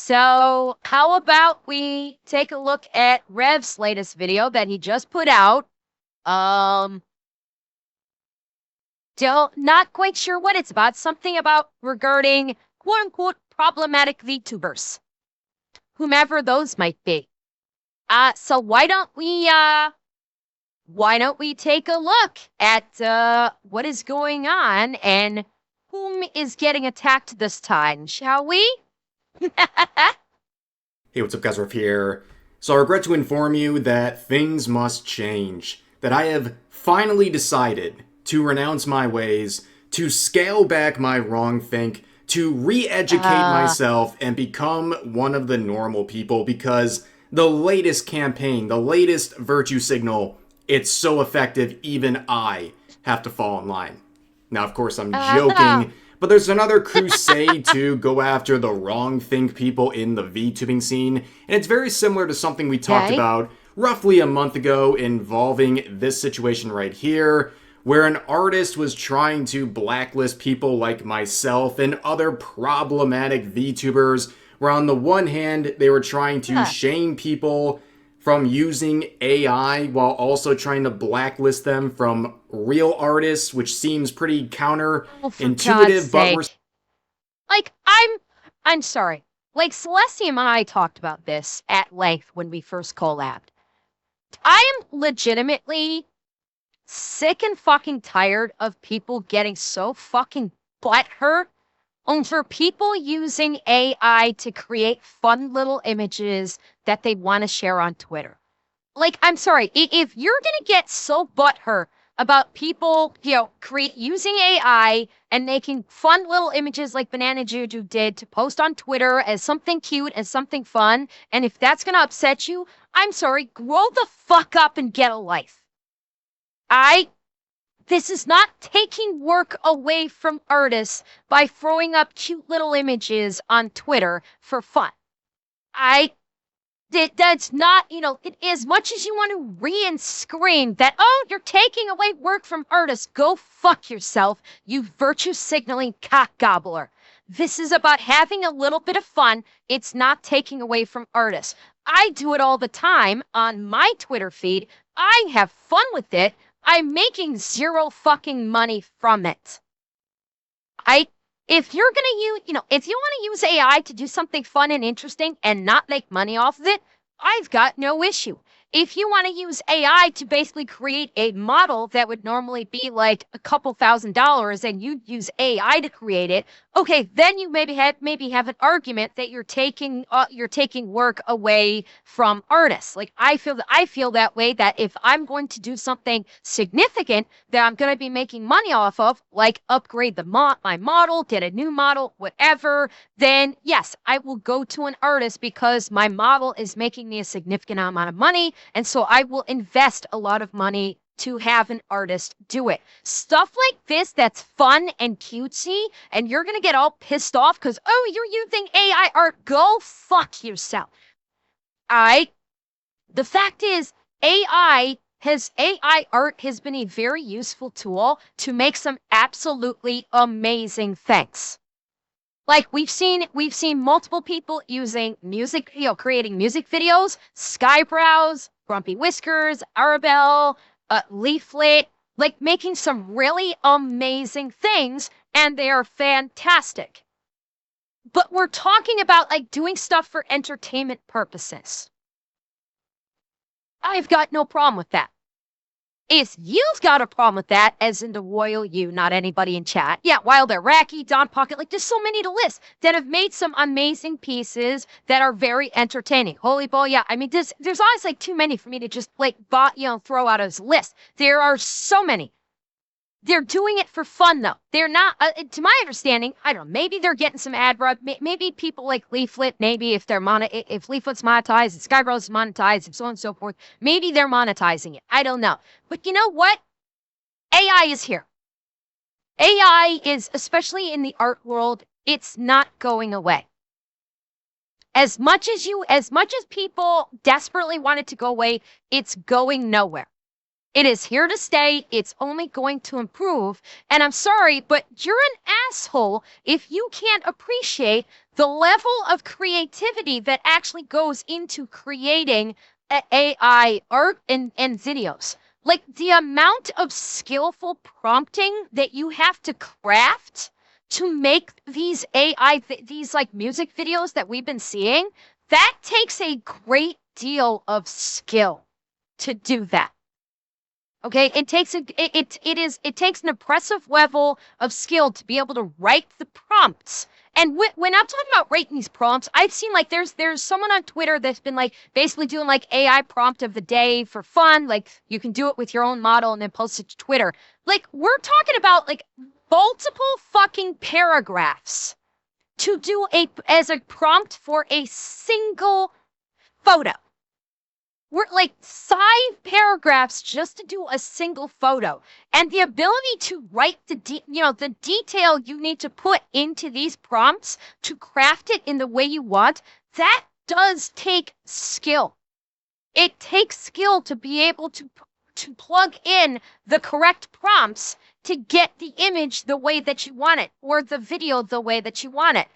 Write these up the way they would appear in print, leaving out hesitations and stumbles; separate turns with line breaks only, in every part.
So how about we take a look at Rev's latest video that he just put out? Um, not quite sure what it's about. Something about regarding quote unquote problematic VTubers, whomever those might be. So why don't we take a look at what is going on and whom is getting attacked this time, shall we?
Hey, what's up guys, Rev here. So I regret to inform you that things must change. That I have finally decided to renounce my ways, to scale back my wrong think, to re-educate myself and become one of the normal people because the latest campaign, the latest virtue signal, it's so effective even I have to fall in line. Now, of course, I'm joking, but there's another crusade to go after the wrong think people in the VTubing scene, and it's very similar to something we talked about roughly a month ago involving this situation right here, where an artist was trying to blacklist people like myself and other problematic VTubers, where on the one hand, they were trying to shame people from using AI while also trying to blacklist them from real artists, which seems pretty counterintuitive, but we're...
Like, I'm sorry. Like, Celestia and I talked about this at length when we first collabed. I am legitimately sick and fucking tired of people getting so fucking butthurt over people using AI to create fun little images that they want to share on Twitter. Like, I'm sorry, if you're gonna get so butthurt about people, using AI and making fun little images like Banana Juju did to post on Twitter as something cute and something fun, and if that's gonna upset you, I'm sorry, grow the fuck up and get a life. This is not taking work away from artists by throwing up cute little images on Twitter for fun. That's not, as much as you want to and scream that, oh, you're taking away work from artists, go fuck yourself, you virtue signaling cock gobbler. This is about having a little bit of fun. It's not taking away from artists. I do it all the time on my Twitter feed. I have fun with it. I'm making zero fucking money from it. If you're gonna use, if you want to use AI to do something fun and interesting and not make money off of it, I've got no issue. If you want to use AI to basically create a model that would normally be like a couple $1,000s and you'd use AI to create it, okay, then you maybe have an argument that you're taking work away from artists. Like I feel that way, that if I'm going to do something significant that I'm going to be making money off of, like upgrade my model, get a new model, whatever, then yes, I will go to an artist because my model is making me a significant amount of money. And so I will invest a lot of money to have an artist do it. Stuff like this that's fun and cutesy, and you're going to get all pissed off because, oh, you're using AI art. Go fuck yourself. The fact is, AI art has been a very useful tool to make some absolutely amazing things. Like we've seen multiple people using music, creating music videos, Skybrows, Grumpy Whiskers, Arabelle, Leaflet, like making some really amazing things, and they are fantastic. But we're talking about like doing stuff for entertainment purposes. I've got no problem with that. If you've got a problem with that, as in the royal you, not anybody in chat. Yeah, Wild Iraqi, Don Pocket, like there's so many to list that have made some amazing pieces that are very entertaining. Holy Ball, yeah. I mean, there's always like too many for me to just like throw out as a list. There are so many. They're doing it for fun though. They're not, to my understanding, I don't know, maybe they're getting some ad rev. Maybe people like Leaflet, maybe if Leaflet's monetized, if Skybros is monetized, and so on and so forth, maybe they're monetizing it. I don't know. But you know what? AI is here. AI is, especially in the art world, it's not going away. As much as people desperately want it to go away, it's going nowhere. It is here to stay. It's only going to improve. And I'm sorry, but you're an asshole if you can't appreciate the level of creativity that actually goes into creating AI art and videos. Like the amount of skillful prompting that you have to craft to make these AI, these like music videos that we've been seeing, that takes a great deal of skill to do that. Okay, it takes it takes an impressive level of skill to be able to write the prompts. And when I'm talking about writing these prompts, I've seen like there's someone on Twitter that's been like basically doing like AI prompt of the day for fun. Like you can do it with your own model and then post it to Twitter. Like we're talking about like multiple fucking paragraphs to do as a prompt for a single photo. We're like 5 paragraphs just to do a single photo. And the ability to write the detail you need to put into these prompts to craft it in the way you want, that does take skill. It takes skill to be able to plug in the correct prompts to get the image the way that you want it or the video the way that you want it.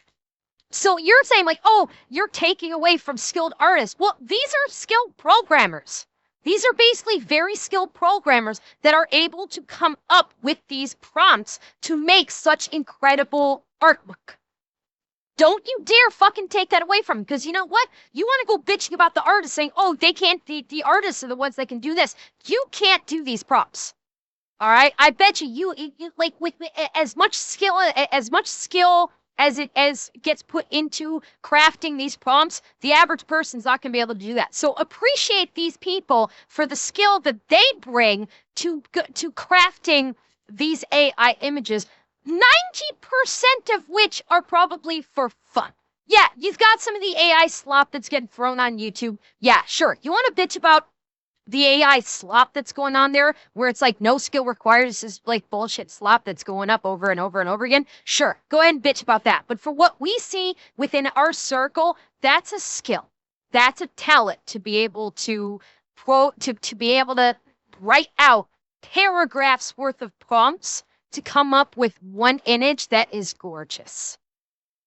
So you're saying like, oh, you're taking away from skilled artists. Well, these are skilled programmers. These are basically very skilled programmers that are able to come up with these prompts to make such incredible artwork. Don't you dare fucking take that away from them, because you know what? You want to go bitching about the artists saying, oh, they can't, the artists are the ones that can do this. You can't do these prompts. All right? I bet you like with as much skill as gets put into crafting these prompts, the average person's not going to be able to do that. So appreciate these people for the skill that they bring to crafting these AI images, 90% of which are probably for fun. Yeah, you've got some of the AI slop that's getting thrown on YouTube. Yeah, sure. You want to bitch about the AI slop that's going on there, where it's like no skill required, it's just like bullshit slop that's going up over and over and over again. Sure, go ahead and bitch about that. But for what we see within our circle, that's a skill. That's a talent to be able to be able to write out paragraphs worth of prompts to come up with one image that is gorgeous.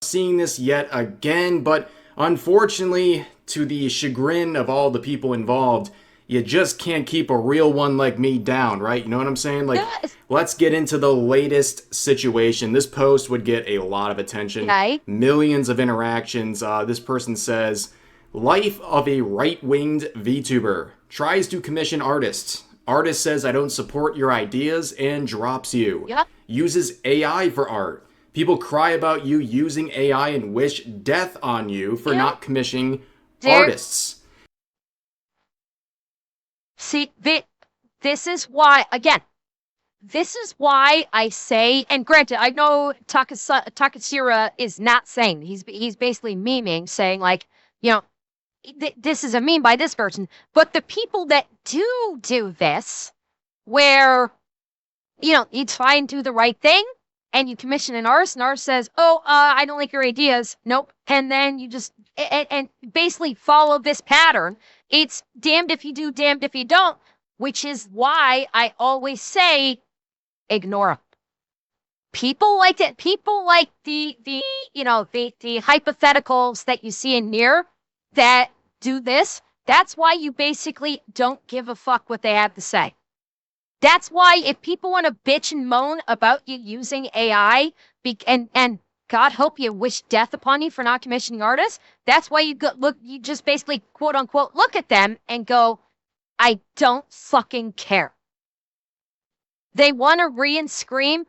Seeing this yet again, but unfortunately, to the chagrin of all the people involved, you just can't keep a real one like me down, right? You know what I'm saying? Like, let's get into the latest situation. This post would get a lot of attention, millions of interactions. This person says, life of a right-winged VTuber. Tries to commission artists. Artist says, I don't support your ideas, and drops you.
Yep.
Uses AI for art. People cry about you using AI and wish death on you for not commissioning artists.
See, this is why, again, this is why I say, and granted, I know Takashira is not saying, he's basically memeing, saying like, you know, this is a meme by this person, but the people that do this, where, you know, you try and do the right thing, and you commission an artist, and artist says, oh, I don't like your ideas, nope, and then you just, and basically follow this pattern. It's damned if you do, damned if you don't, which is why I always say, ignore them. People like that. People like the hypotheticals that you see in here that do this. That's why you basically don't give a fuck what they have to say. That's why if people want to bitch and moan about you using AI, and God help you, wish death upon you for not commissioning artists, that's why you just basically quote unquote look at them and go, I don't fucking care. They want to and scream,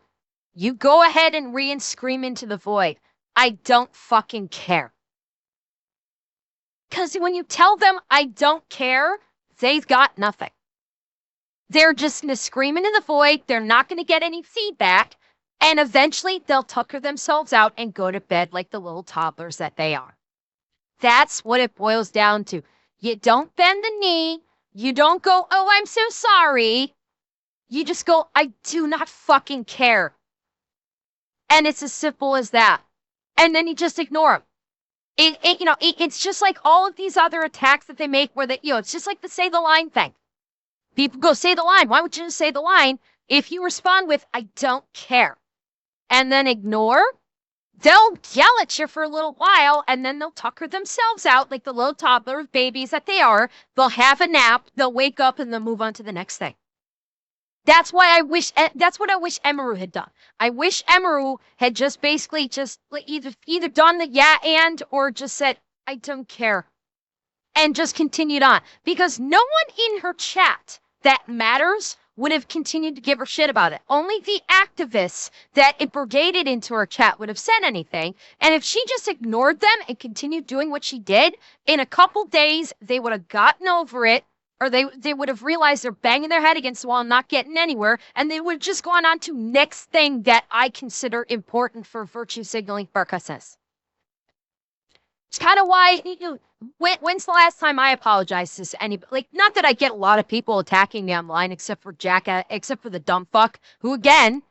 you go ahead and and scream into the void. I don't fucking care. Because when you tell them I don't care, they've got nothing. They're just going to scream into the void. They're not going to get any feedback. And eventually they'll tucker themselves out and go to bed like the little toddlers that they are. That's what it boils down to. You don't bend the knee. You don't go, oh, I'm so sorry. You just go, I do not fucking care. And it's as simple as that. And then you just ignore them. It's just like all of these other attacks that they make where it's just like the say the line thing. People go, say the line. Why would you just say the line? If you respond with, I don't care, and then ignore, they'll yell at you for a little while, and then they'll tucker themselves out like the little toddler babies that they are. They'll have a nap, they'll wake up, and they'll move on to the next thing. That's what I wish Emaru had done. I wish Emaru had just basically just like either done the yeah and or just said, I don't care, and just continued on. Because no one in her chat that matters would have continued to give her shit about it. Only the activists that it brigaded into her chat would have said anything. And if she just ignored them and continued doing what she did, in a couple days, they would have gotten over it, or they would have realized they're banging their head against the wall and not getting anywhere, and they would have just gone on to next thing that I consider important for virtue signaling purposes. It's kind of why, when's the last time I apologized to anybody? Like, not that I get a lot of people attacking me online, except for the dumb fuck, who again,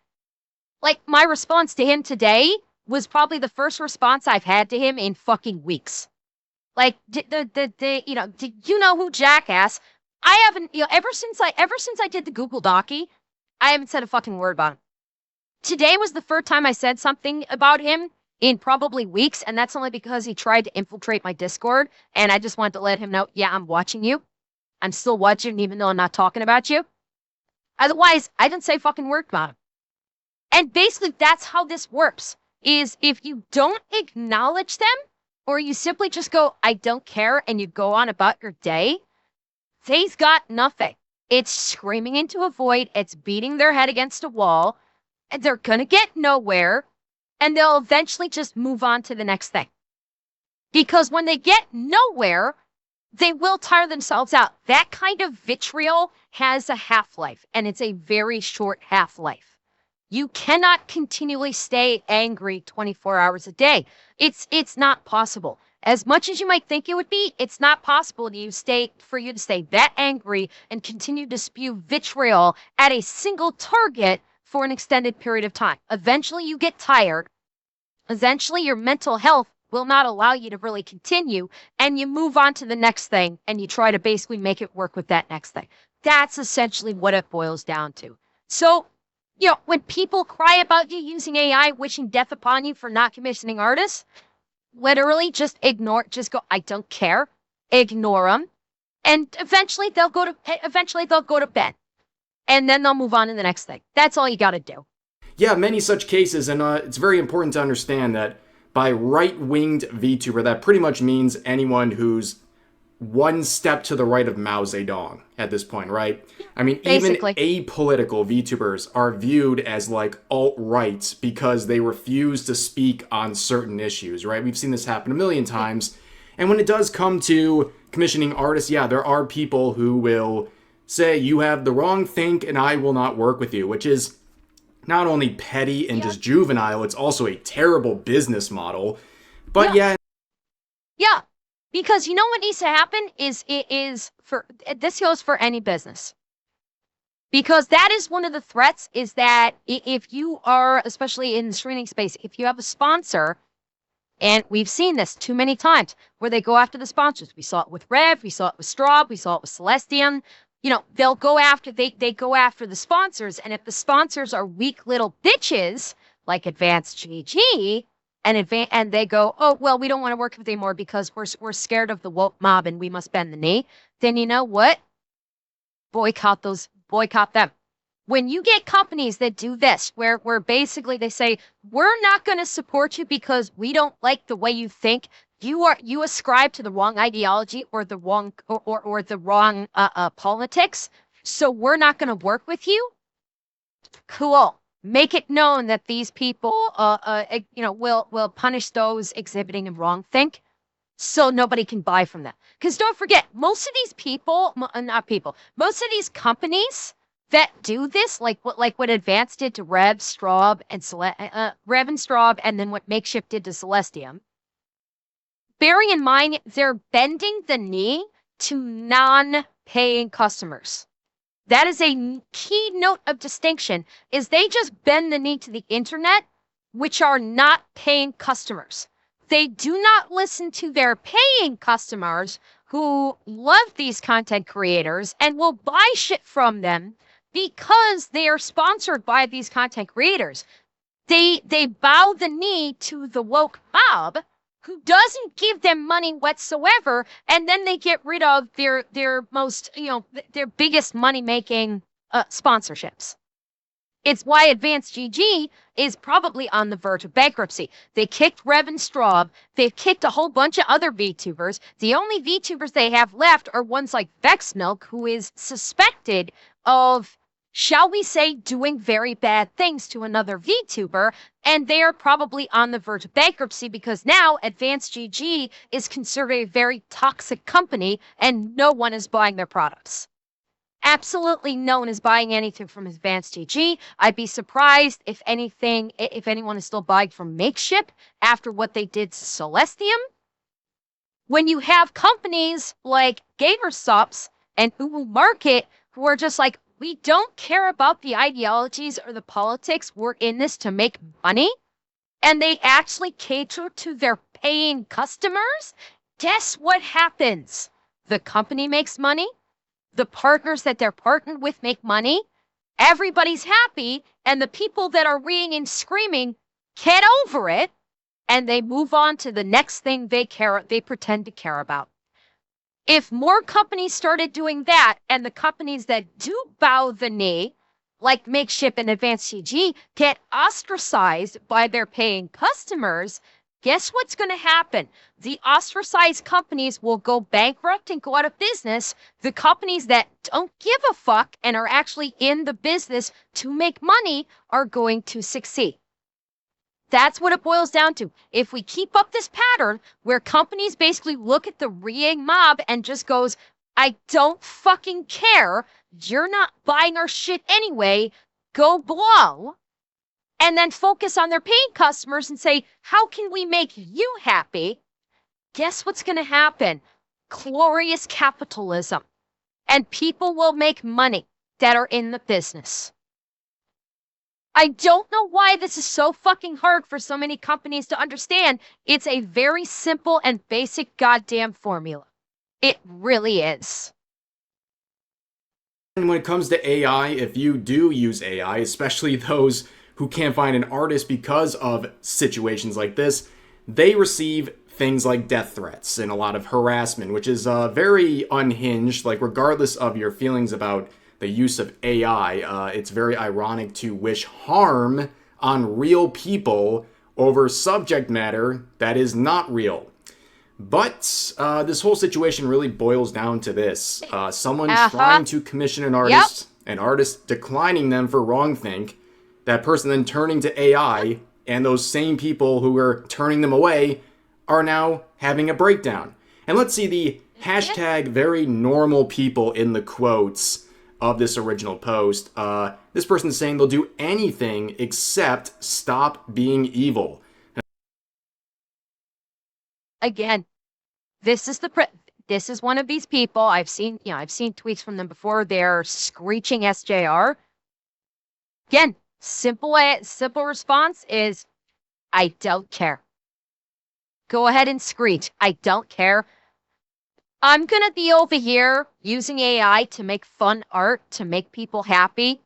like, my response to him today was probably the first response I've had to him in fucking weeks. Like, did you know who jackass? I haven't, ever since I did the Google Docky, I haven't said a fucking word about him. Today was the first time I said something about him in probably weeks, and that's only because he tried to infiltrate my Discord, and I just wanted to let him know, yeah, I'm watching you. I'm still watching, even though I'm not talking about you. Otherwise, I didn't say fucking word about him. And basically, that's how this works, is if you don't acknowledge them, or you simply just go, I don't care, and you go on about your day, they've got nothing. It's screaming into a void, it's beating their head against a wall, and they're gonna get nowhere, and they'll eventually just move on to the next thing. Because when they get nowhere, they will tire themselves out. That kind of vitriol has a half-life, and it's a very short half-life. You cannot continually stay angry 24 hours a day. It's not possible. As much as you might think it would be, it's not possible for you to stay that angry and continue to spew vitriol at a single target for an extended period of time. Eventually you get tired. Eventually your mental health will not allow you to really continue, and you move on to the next thing, and you try to basically make it work with that next thing. That's essentially what it boils down to. So, when people cry about you using AI, wishing death upon you for not commissioning artists, literally just go, I don't care, ignore them, and eventually they'll go to bed, and then they'll move on to the next thing. That's all you got to do.
Yeah, many such cases, and it's very important to understand that by right-winged VTuber, that pretty much means anyone who's one step to the right of Mao Zedong at this point, right? I mean,
Basically.
even apolitical VTubers are viewed as like alt-right because they refuse to speak on certain issues, right? We've seen this happen a million times. And when it does come to commissioning artists, yeah, there are people who will say, you have the wrong think and I will not work with you, which is not only petty and just juvenile, it's also a terrible business model. But yeah.
Because you know what needs to happen is this goes for any business. Because that is one of the threats, is that if you are, especially in the streaming space, if you have a sponsor, and we've seen this too many times, where they go after the sponsors. We saw it with Rev, we saw it with Straub, we saw it with Celestium. They'll go after, they go after the sponsors, and if the sponsors are weak little bitches, like Advanced GG, and they go, oh, well, we don't want to work with them anymore because we're scared of the woke mob and we must bend the knee, then you know what? Boycott them. When you get companies that do this, where basically they say, we're not going to support you because we don't like the way you think, you ascribe to the wrong ideology or the wrong or the wrong politics, so we're not going to work with you. Cool. Make it known that these people, will punish those exhibiting a wrong think, so nobody can buy from them. Because don't forget, most of these most of these companies that do this, like what Advance did to Rev, Straub, and Straub, and then what Makeshift did to Celestium. Bearing in mind, they're bending the knee to non-paying customers. That is a key note of distinction, is they just bend the knee to the internet, which are not paying customers. They do not listen to their paying customers who love these content creators and will buy shit from them because they are sponsored by these content creators. They bow the knee to the woke mob who doesn't give them money whatsoever, and then they get rid of their most, their biggest money-making sponsorships. It's why Advanced GG is probably on the verge of bankruptcy. They kicked Revan Straub. They've kicked a whole bunch of other VTubers. The only VTubers they have left are ones like Vexmilk, who is suspected of, shall we say, doing very bad things to another VTuber, and they are probably on the verge of bankruptcy because now Advanced GG is considered a very toxic company and no one is buying their products. Absolutely no one is buying anything from Advanced GG. I'd be surprised if anyone is still buying from Makeship after what they did to Celestium. When you have companies like GamerSops and Uwu Market who are just like, we don't care about the ideologies or the politics. We're in this to make money. And they actually cater to their paying customers. Guess what happens? The company makes money. The partners that they're partnered with make money. Everybody's happy. And the people that are reeing and screaming get over it. And they move on to the next thing they pretend to care about. If more companies started doing that, and the companies that do bow the knee, like Makeship and Advanced GG, get ostracized by their paying customers, guess what's going to happen? The ostracized companies will go bankrupt and go out of business. The companies that don't give a fuck and are actually in the business to make money are going to succeed. That's what it boils down to. If we keep up this pattern where companies basically look at the reeing mob and just goes, I don't fucking care. You're not buying our shit anyway. Go blow. And then focus on their paying customers and say, how can we make you happy? Guess what's going to happen? Glorious capitalism. And people will make money that are in the business. I don't know why this is so fucking hard for so many companies to understand. It's a very simple and basic goddamn formula. It really is.
And when it comes to AI, if you do use AI, especially those who can't find an artist because of situations like this, they receive things like death threats and a lot of harassment, which is very unhinged. Like, regardless of your feelings about the use of AI, it's very ironic to wish harm on real people over subject matter that is not real. But this whole situation really boils down to this. Someone trying to commission an artist, an artist declining them for wrongthink, that person then turning to AI, and those same people who are turning them away are now having a breakdown. And let's see the hashtag very normal people in the quotes of this original post. This person is saying they'll do anything except stop being evil.
Again, this is one of these people. I've seen tweets from them before. They're screeching SJR. Again, simple response is, I don't care. Go ahead and screech. I don't care. I'm going to be over here using AI to make fun art, to make people happy.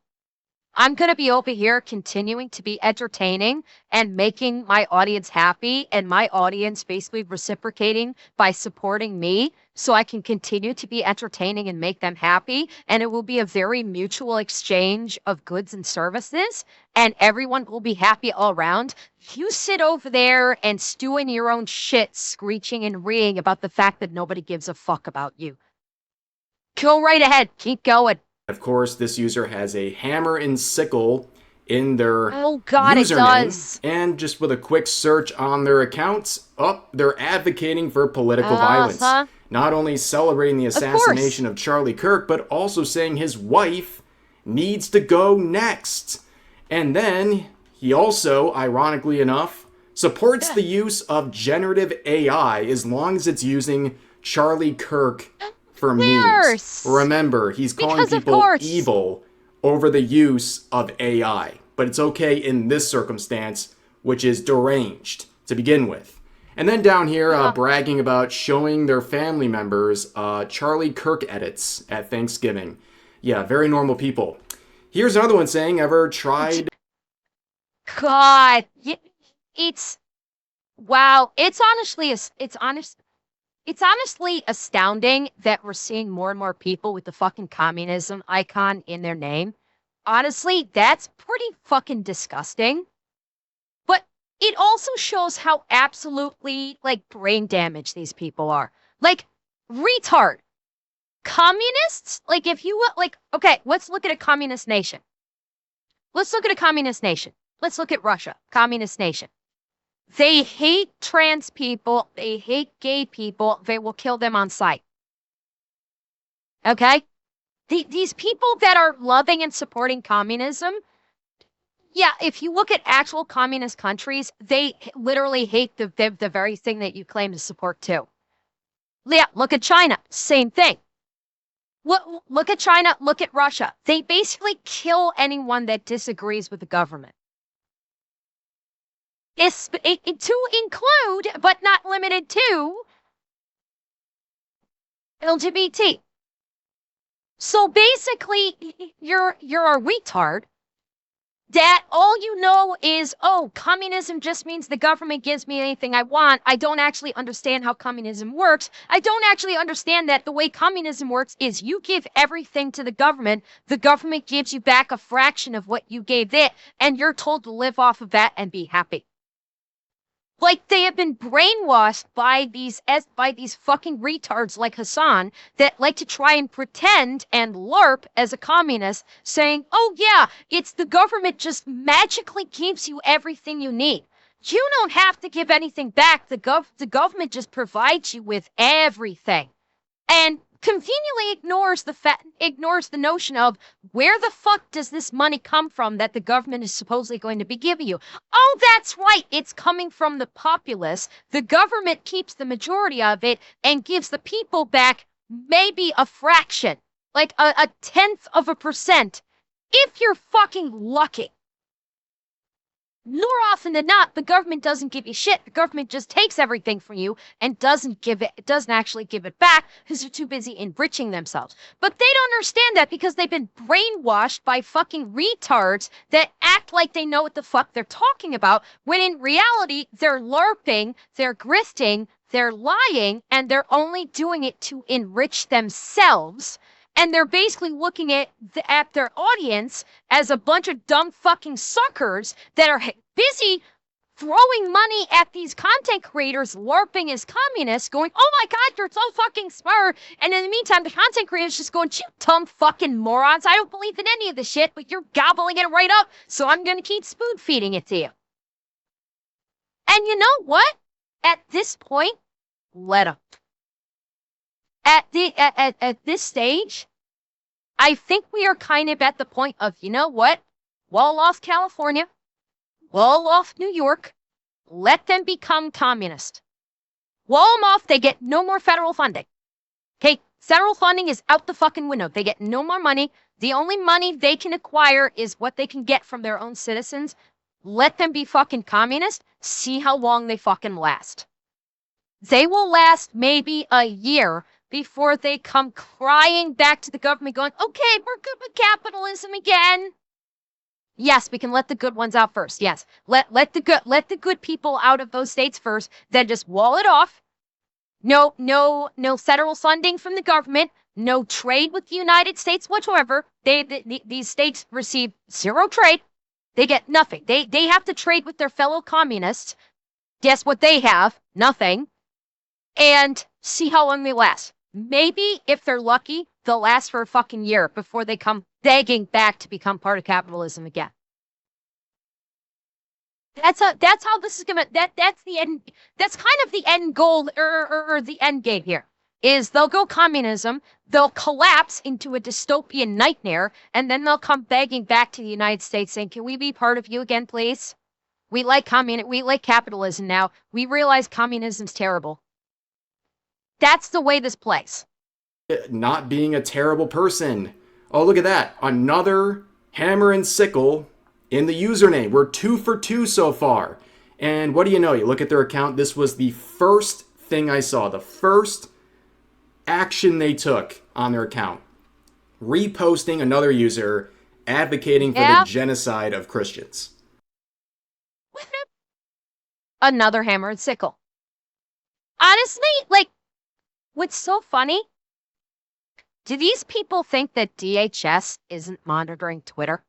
I'm going to be over here continuing to be entertaining and making my audience happy, and my audience basically reciprocating by supporting me so I can continue to be entertaining and make them happy. And it will be a very mutual exchange of goods and services, and everyone will be happy all around. You sit over there and stew in your own shit, screeching and reeing about the fact that nobody gives a fuck about you. Go right ahead. Keep going.
Of course, this user has a hammer and sickle in their
username. It does.
And just with a quick search on their accounts, they're advocating for political violence. Not only celebrating the assassination of Charlie Kirk, but also saying his wife needs to go next. And then he also, ironically enough, supports the use of generative AI as long as it's using Charlie Kirk for memes. Remember, he's calling people evil over the use of AI. But it's okay in this circumstance, which is deranged to begin with. And then down here,
Yeah.
bragging about showing their family members Charlie Kirk edits at Thanksgiving. Yeah, very normal people. Here's another one saying, ever tried...
God, it's wow. It's honestly astounding that we're seeing more and more people with the fucking communism icon in their name. Honestly, that's pretty fucking disgusting. But it also shows how absolutely like brain damaged these people are. Like retard. Communists? Like if you like okay, let's look at a communist nation. Let's look at a communist nation. Let's look at Russia, communist nation. They hate trans people. They hate gay people. They will kill them on sight. Okay? These people that are loving and supporting communism, yeah, if you look at actual communist countries, they literally hate the very thing that you claim to support too. Yeah, look at China. Same thing. Look at China. Look at Russia. They basically kill anyone that disagrees with the government. To include, but not limited to, LGBT. So basically, you're a retard that all you know is, oh, communism just means the government gives me anything I want. I don't actually understand how communism works. I don't actually understand that the way communism works is you give everything to the government gives you back a fraction of what you gave it, and you're told to live off of that and be happy. Like they have been brainwashed by these fucking retards like Hassan that like to try and pretend and LARP as a communist, saying, "Oh yeah, it's the government just magically gives you everything you need. You don't have to give anything back. The government just provides you with everything." And conveniently ignores the notion of where the fuck does this money come from that the government is supposedly going to be giving you. Oh, that's right, it's coming from the populace. The government keeps the majority of it and gives the people back maybe a fraction, like a 1/10%, if you're fucking lucky. More often than not, the government doesn't give you shit. The government just takes everything from you and doesn't actually give it back because they're too busy enriching themselves. But they don't understand that because they've been brainwashed by fucking retards that act like they know what the fuck they're talking about, when in reality, they're LARPing, they're grifting, they're lying, and they're only doing it to enrich themselves. And they're basically looking at their audience as a bunch of dumb fucking suckers that are busy throwing money at these content creators, LARPing as communists, going, "Oh my God, you're so fucking smart." And in the meantime, the content creators just going, "You dumb fucking morons. I don't believe in any of this shit, but you're gobbling it right up, so I'm going to keep spoon feeding it to you." And you know what? At this point, let them. At this stage, I think we are kind of at the point of, you know what? Wall off California, wall off New York, let them become communist. Wall them off, they get no more federal funding. Okay, federal funding is out the fucking window. They get no more money. The only money they can acquire is what they can get from their own citizens. Let them be fucking communist. See how long they fucking last. They will last maybe a year before they come crying back to the government going, "Okay, we're good with capitalism again." Yes, we can let the good ones out first. Yes. Let the good people out of those states first, then just wall it off. No federal funding from the government, no trade with the United States whatsoever. These states receive zero trade. They get nothing. They have to trade with their fellow communists. Guess what they have? Nothing. And see how long they last. Maybe, if they're lucky, they'll last for a fucking year before they come begging back to become part of capitalism again. That's how this is gonna. That's the end. That's kind of the end goal, or the end game here. Is they'll go communism, they'll collapse into a dystopian nightmare, and then they'll come begging back to the United States saying, "Can we be part of you again, please? We like capitalism now. We realize communism's terrible." That's the way this plays.
Not being a terrible person. Oh, look at that. Another hammer and sickle in the username. We're 2 for 2 so far. And what do you know? You look at their account. This was the first thing I saw, the first action they took on their account. Reposting another user advocating for the genocide of Christians.
Another hammer and sickle. Honestly, like, what's so funny? Do these people think that DHS isn't monitoring Twitter?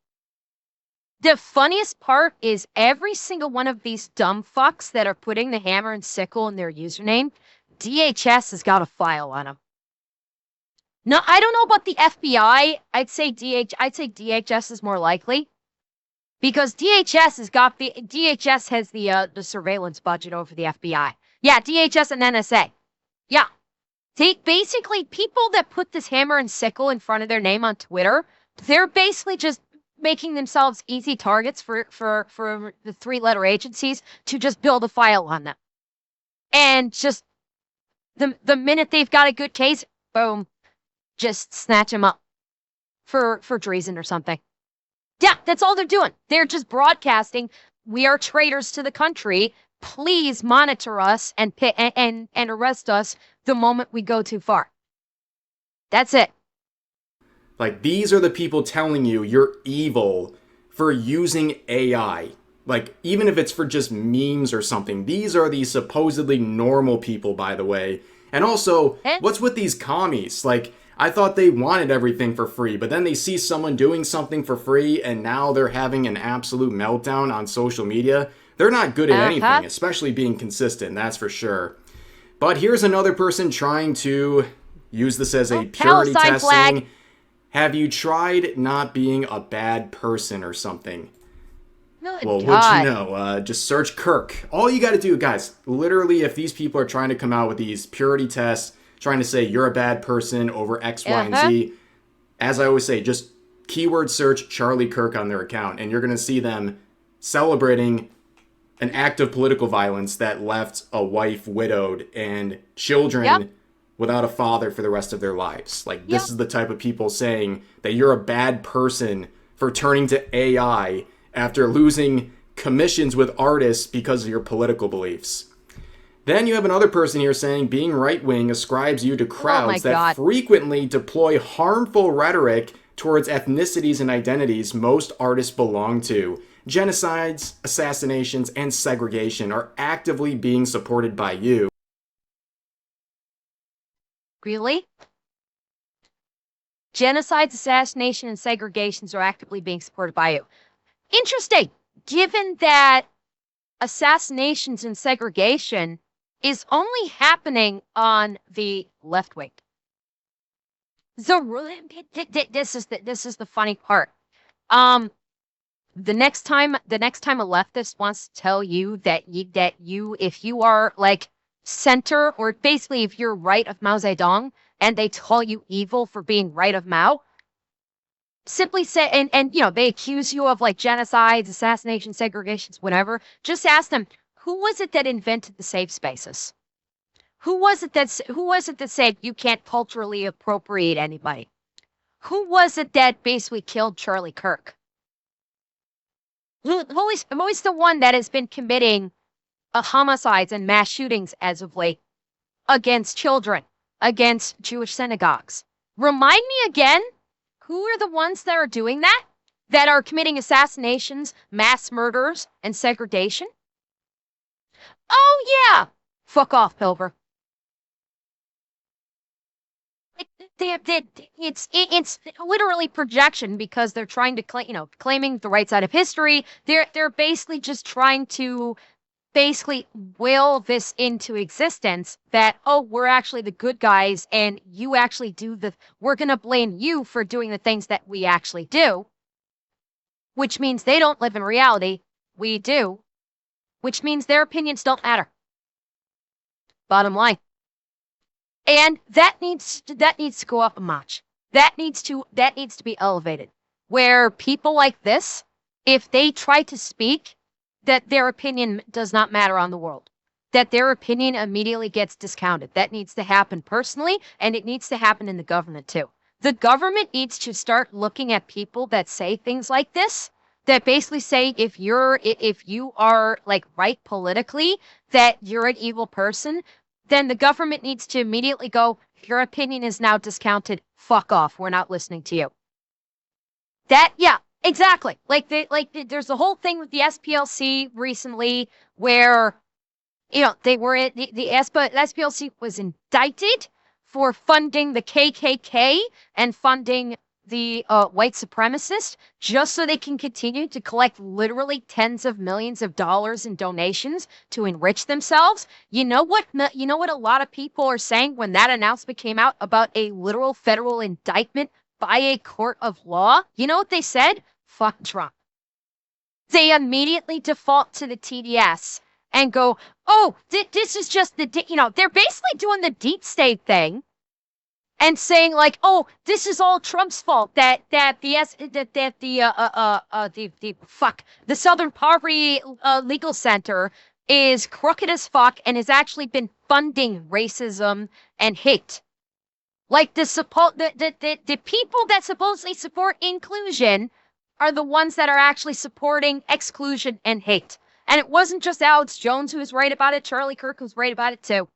The funniest part is every single one of these dumb fucks that are putting the hammer and sickle in their username, DHS has got a file on them. No, I don't know about the FBI. I'd say DHS is more likely. Because DHS has the surveillance budget over the FBI. Yeah, DHS and NSA. Yeah. Basically, people that put this hammer and sickle in front of their name on Twitter, they're basically just making themselves easy targets for the three-letter agencies to just build a file on them. And just the minute they've got a good case, boom, just snatch them up for treason or something. Yeah, that's all they're doing. They're just broadcasting, we are traitors to the country. Please monitor us and arrest us the moment we go too far. That's it.
Like, these are the people telling you you're evil for using AI. Like, even if it's for just memes or something, these are the supposedly normal people, by the way. And also, what's with these commies? Like, I thought they wanted everything for free, but then they see someone doing something for free, and now they're having an absolute meltdown on social media. They're not good at anything, especially being consistent, that's for sure. But here's another person trying to use this as a purity testing. Flag. Have you tried not being a bad person or something?
Good
well,
God.
What'd you know? Just search Kirk. All you got to do, guys, literally, if these people are trying to come out with these purity tests, trying to say you're a bad person over X, Y, and Z, as I always say, just keyword search Charlie Kirk on their account, and you're going to see them celebrating an act of political violence that left a wife widowed and children without a father for the rest of their lives. Like, this is the type of people saying that you're a bad person for turning to AI after losing commissions with artists because of your political beliefs. Then you have another person here saying being right-wing ascribes you to crowds that frequently deploy harmful rhetoric towards ethnicities and identities most artists belong to. Genocides, assassinations, and segregation are actively being supported by you.
Really? Genocides, assassination, and segregations are actively being supported by you. Interesting, given that assassinations and segregation is only happening on the left wing. This is the funny part. The next time a leftist wants to tell you that if you are like center, or basically if you're right of Mao Zedong and they call you evil for being right of Mao, simply say, and you know, they accuse you of like genocides, assassinations, segregations, whatever, just ask them, who was it that invented the safe spaces? Who was it that said you can't culturally appropriate anybody? Who was it that basically killed Charlie Kirk? Who's the one that has been committing homicides and mass shootings as of late against children, against Jewish synagogues? Remind me again, who are the ones that are doing that? That are committing assassinations, mass murders, and segregation? Oh yeah! Fuck off, Pilber. It's literally projection, because they're trying to claiming the right side of history. They're basically just trying to will this into existence that, oh, we're actually the good guys and you actually we're going to blame you for doing the things that we actually do, which means they don't live in reality. We do, which means their opinions don't matter. Bottom line. And that needs to go up a notch. That needs to be elevated, where people like this, if they try to speak, that their opinion does not matter on the world, that their opinion immediately gets discounted. That needs to happen personally, and it needs to happen in the government too. The government needs to start looking at people that say things like this that basically say if you are like right politically that you're an evil person, then the government needs to immediately go, your opinion is now discounted. Fuck off. We're not listening to you. That, yeah, exactly. There's a whole thing with the SPLC recently where, they were the SPLC was indicted for funding the KKK and funding the white supremacists just so they can continue to collect literally tens of millions of dollars in donations to enrich themselves. You know what a lot of people are saying when that announcement came out about a literal federal indictment by a court of law? You know what they said? Fuck Trump. They immediately default to the TDS and go, oh, this is just they're basically doing the deep state thing and saying like, oh, this is all Trump's fault that the Southern Poverty Legal Center is crooked as fuck and has actually been funding racism and hate. Like the people that supposedly support inclusion are the ones that are actually supporting exclusion and hate. And it wasn't just Alex Jones who was right about it. Charlie Kirk was right about it too.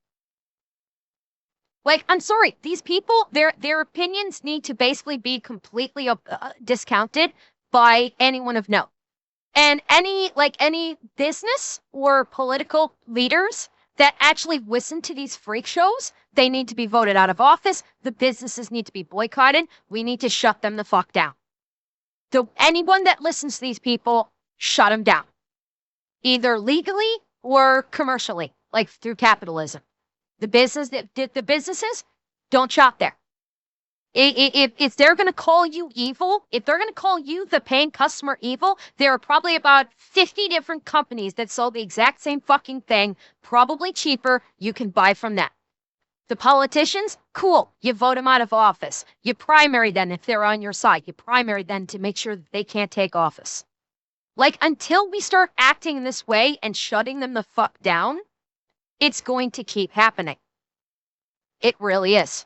Like, I'm sorry, these people, their opinions need to basically be completely discounted by anyone of note. And any business or political leaders that actually listen to these freak shows, they need to be voted out of office. The businesses need to be boycotted. We need to shut them the fuck down. So anyone that listens to these people, shut them down. Either legally or commercially, like through capitalism. The businesses don't shop there. If they're going to call you evil, if they're going to call you the paying customer evil, there are probably about 50 different companies that sell the exact same fucking thing, probably cheaper. You can buy from that. The politicians, cool. You vote them out of office. You primary them if they're on your side. You primary them to make sure that they can't take office. Like, until we start acting in this way and shutting them the fuck down, it's going to keep happening. It really is.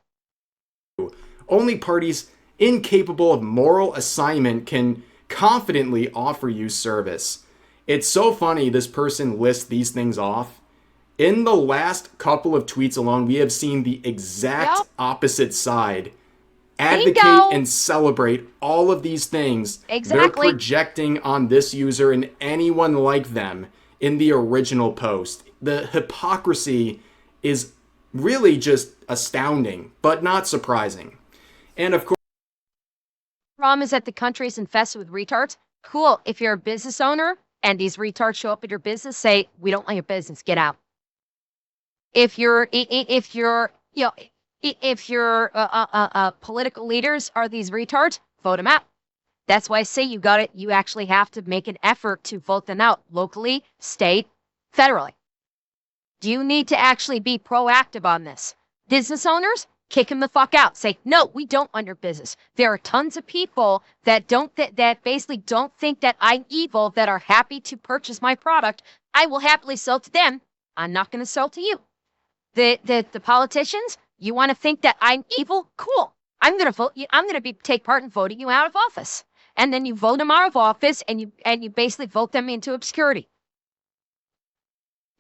Only parties incapable of moral assignment can confidently offer you service. It's so funny this person lists these things off. In the last couple of tweets alone, we have seen the exact opposite side advocate and celebrate all of these things they're projecting on this user and anyone like them in the original post. The hypocrisy is really just astounding, but not surprising. And of course,
the problem is that the country is infested with retards. Cool. If you're a business owner and these retards show up at your business, say, we don't want your business, get out. If your political leaders are these retards, vote them out. That's why I say you actually have to make an effort to vote them out locally, state, federally. You need to actually be proactive on this. Business owners, kick them the fuck out. Say, no, we don't want your business. There are tons of people that basically don't think that I'm evil, that are happy to purchase my product. I will happily sell to them. I'm not going to sell to you. The politicians, you want to think that I'm evil? Cool. I'm going to vote you. I'm going to take part in voting you out of office. And then you vote them out of office and you basically vote them into obscurity.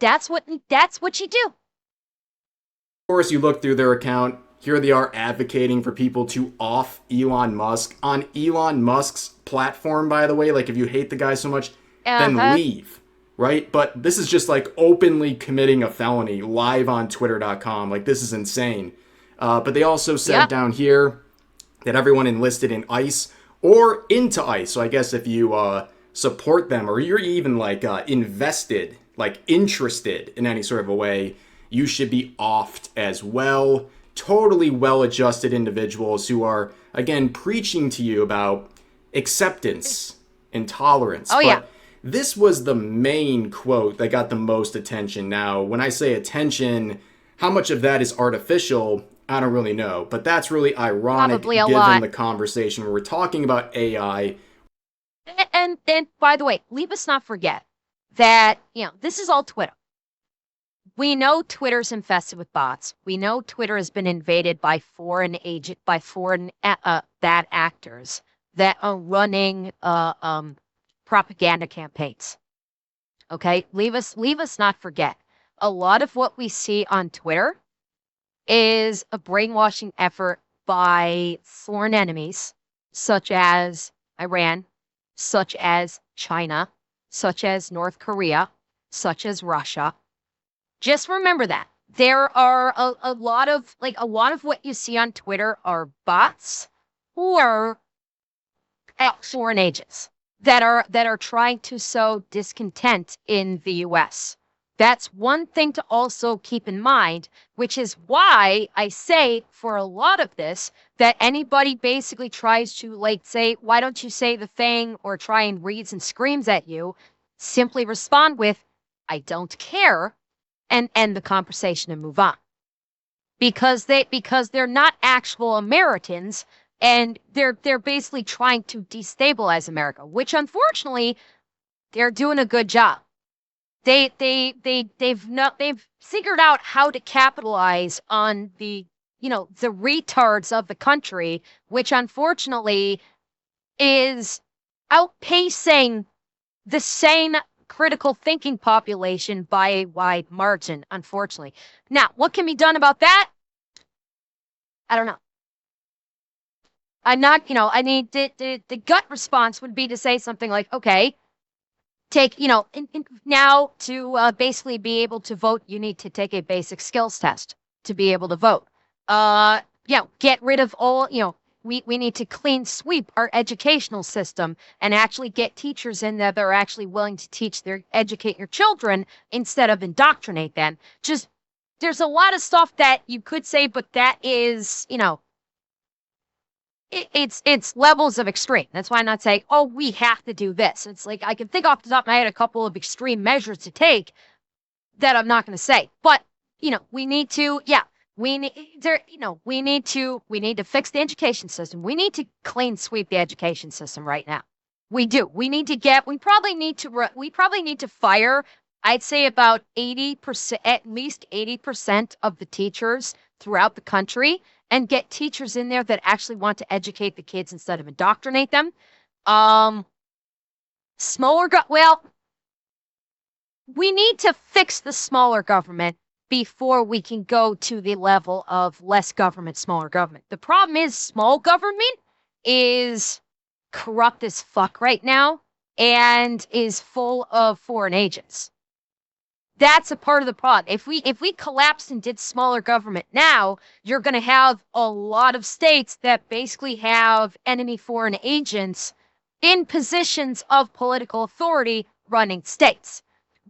That's what you do.
Of course, you look through their account. Here they are advocating for people to off Elon Musk on Elon Musk's platform, by the way. Like, if you hate the guy so much, then leave, right? But this is just like openly committing a felony live on twitter.com. Like, this is insane. But they also said down here that everyone enlisted in ICE or into ICE. So I guess if you support them or you're even like invested, like interested in any sort of a way, you should be offed as well. Totally well-adjusted individuals who are, again, preaching to you about acceptance and tolerance. But this was the main quote that got the most attention. Now, when I say attention, how much of that is artificial, I don't really know. But that's really ironic given the conversation where we're talking about AI.
And by the way, leave us not forget that, this is all Twitter. We know Twitter's infested with bots. We know Twitter has been invaded by foreign bad actors that are running propaganda campaigns. Okay? Leave us not forget. A lot of what we see on Twitter is a brainwashing effort by foreign enemies, such as Iran, such as China, such as North Korea, such as Russia. Just remember that. There are a lot of what you see on Twitter are bots or foreign agents that are trying to sow discontent in the US. That's one thing to also keep in mind, which is why I say for a lot of this that anybody basically tries to say, why don't you say the thing, or try and reads and screams at you, simply respond with, I don't care, and end the conversation and move on. Because they're not actual Americans, and they're basically trying to destabilize America, which unfortunately they're doing a good job. They've figured out how to capitalize on the retards of the country, which unfortunately is outpacing the sane critical thinking population by a wide margin, unfortunately. Now, what can be done about that? I don't know. I'm not, I need the gut response would be to say something like, okay, take, now to basically be able to vote, you need to take a basic skills test to be able to vote. Get rid of all, we need to clean sweep our educational system and actually get teachers in there that are actually willing to educate your children instead of indoctrinate them. Just, there's a lot of stuff that you could say, but that is, it's levels of extreme. That's why I'm not saying, oh, we have to do this. It's like, I can think off the top of my head a couple of extreme measures to take that I'm not going to say. But, we need to, we need to fix the education system. We need to clean sweep the education system right now. We do. We probably need to fire, I'd say about 80%, at least 80% of the teachers throughout the country, and get teachers in there that actually want to educate the kids instead of indoctrinate them. We need to fix the smaller government before we can go to the level of less government, smaller government. The problem is small government is corrupt as fuck right now and is full of foreign agents. That's a part of the problem. If we collapsed and did smaller government now, you're going to have a lot of states that basically have enemy foreign agents in positions of political authority running states.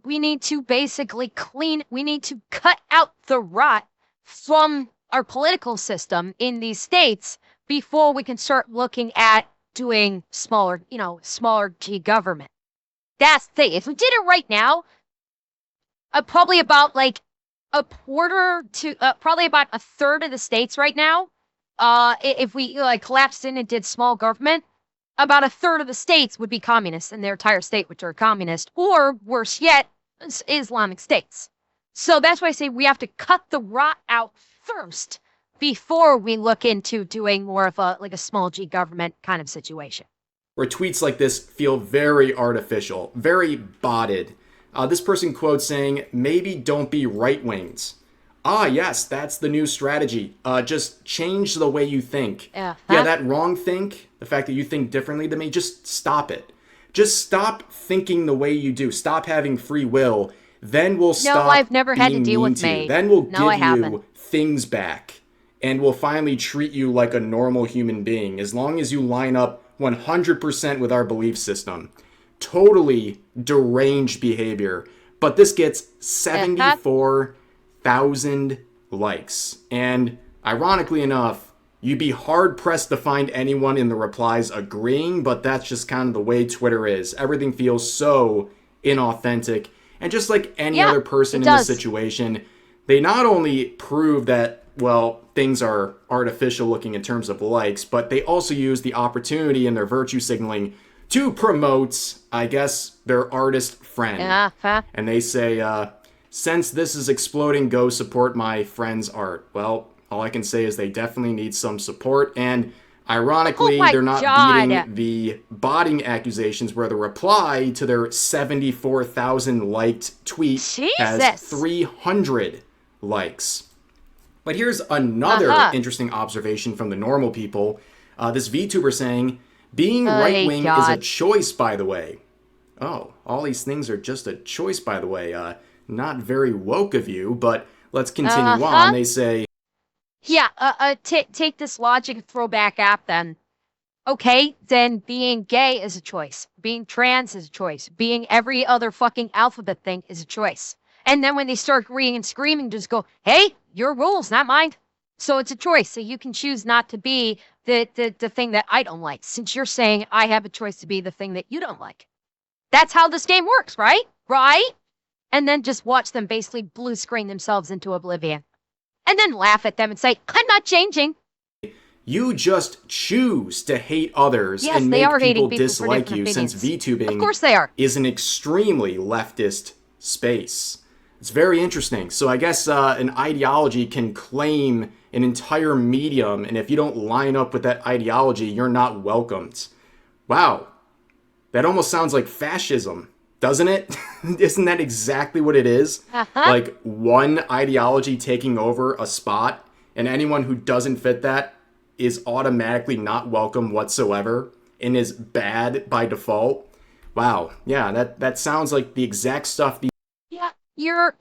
We need to basically we need to cut out the rot from our political system in these states before we can start looking at doing smaller G government. That's the thing. If we did it right now, probably about probably about a third of the states right now, if we collapsed in and did small government, about a third of the states would be communist in their entire state, which are communist, or worse yet, Islamic states. So that's why I say we have to cut the rot out first before we look into doing more of a small G government kind of situation.
Where tweets like this feel very artificial, very botted. This person quotes saying, maybe don't be right-wings. Ah, yes, that's the new strategy. Just change the way you think.
Yeah,
that wrong think, the fact that you think differently than me, just stop it. Just stop thinking the way you do. Stop having free will. Then we'll stop.
No, I've never had to deal with
me.
me.
Then we'll give you things back. And we'll finally treat you like a normal human being, as long as you line up 100% with our belief system. Totally deranged behavior. But this gets 74,000 likes. And ironically enough, you'd be hard-pressed to find anyone in the replies agreeing, but that's just kind of the way Twitter is. Everything feels so inauthentic. And just like any other person in this situation, they not only prove that, well, things are artificial looking in terms of likes, but they also use the opportunity in their virtue signaling to promote, I guess, their artist friend. And they say, since this is exploding, go support my friend's art. Well, all I can say is they definitely need some support. And Ironically,
my
they're not
God.
beating the botting accusations where the reply to their 74,000 liked tweet has
Jesus.
300 likes. But here's another
Uh-huh.
interesting observation from the normal people. This VTuber saying, being right
Oh,
wing is a
God.
choice, by the way. Oh, all these things are just a choice, by the way. Not very woke of you, but let's continue on.
Uh-huh.
They say,
Yeah, take this logic and throwback app then. Okay, then being gay is a choice. Being trans is a choice. Being every other fucking alphabet thing is a choice. And then when they start agreeing and screaming, just go, hey, your rules, not mine. So it's a choice. So you can choose not to be the thing that I don't like, since you're saying I have a choice to be the thing that you don't like. That's how this game works, right? Right? And then just watch them basically blue screen themselves into oblivion. And then laugh at them and say, I'm not changing.
you just choose to hate others
Yes,
and
they
make
are hating
people
people for
dislike
different
you, since
opinions. Of
VTubing
course they are.
is an extremely leftist space. It's very interesting. So I guess an ideology can claim an entire medium, and if you don't line up with that ideology, you're not welcomed. Wow, that almost sounds like fascism, doesn't it? Isn't that exactly what it is?
Uh-huh.
Like one ideology taking over a spot, and anyone who doesn't fit that is automatically not welcome whatsoever and is bad by default. Wow, yeah, that sounds like the exact stuff the
Yeah, you're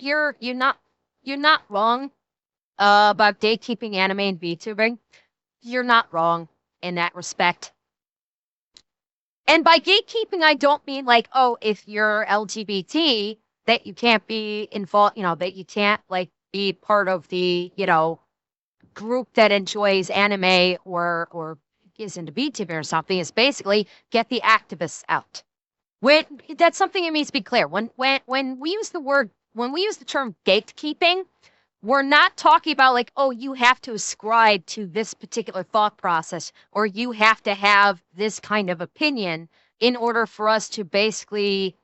not wrong about gatekeeping anime and VTubing. You're not wrong in that respect. And by gatekeeping, I don't mean like, oh, if you're LGBT, that you can't be involved, that you can't like be part of the, group that enjoys anime or is into VTubing or something. It's basically get the activists out. When that's something that needs to be clear. When we use the term gatekeeping, we're not talking about like, oh, you have to ascribe to this particular thought process or you have to have this kind of opinion in order for us to basically,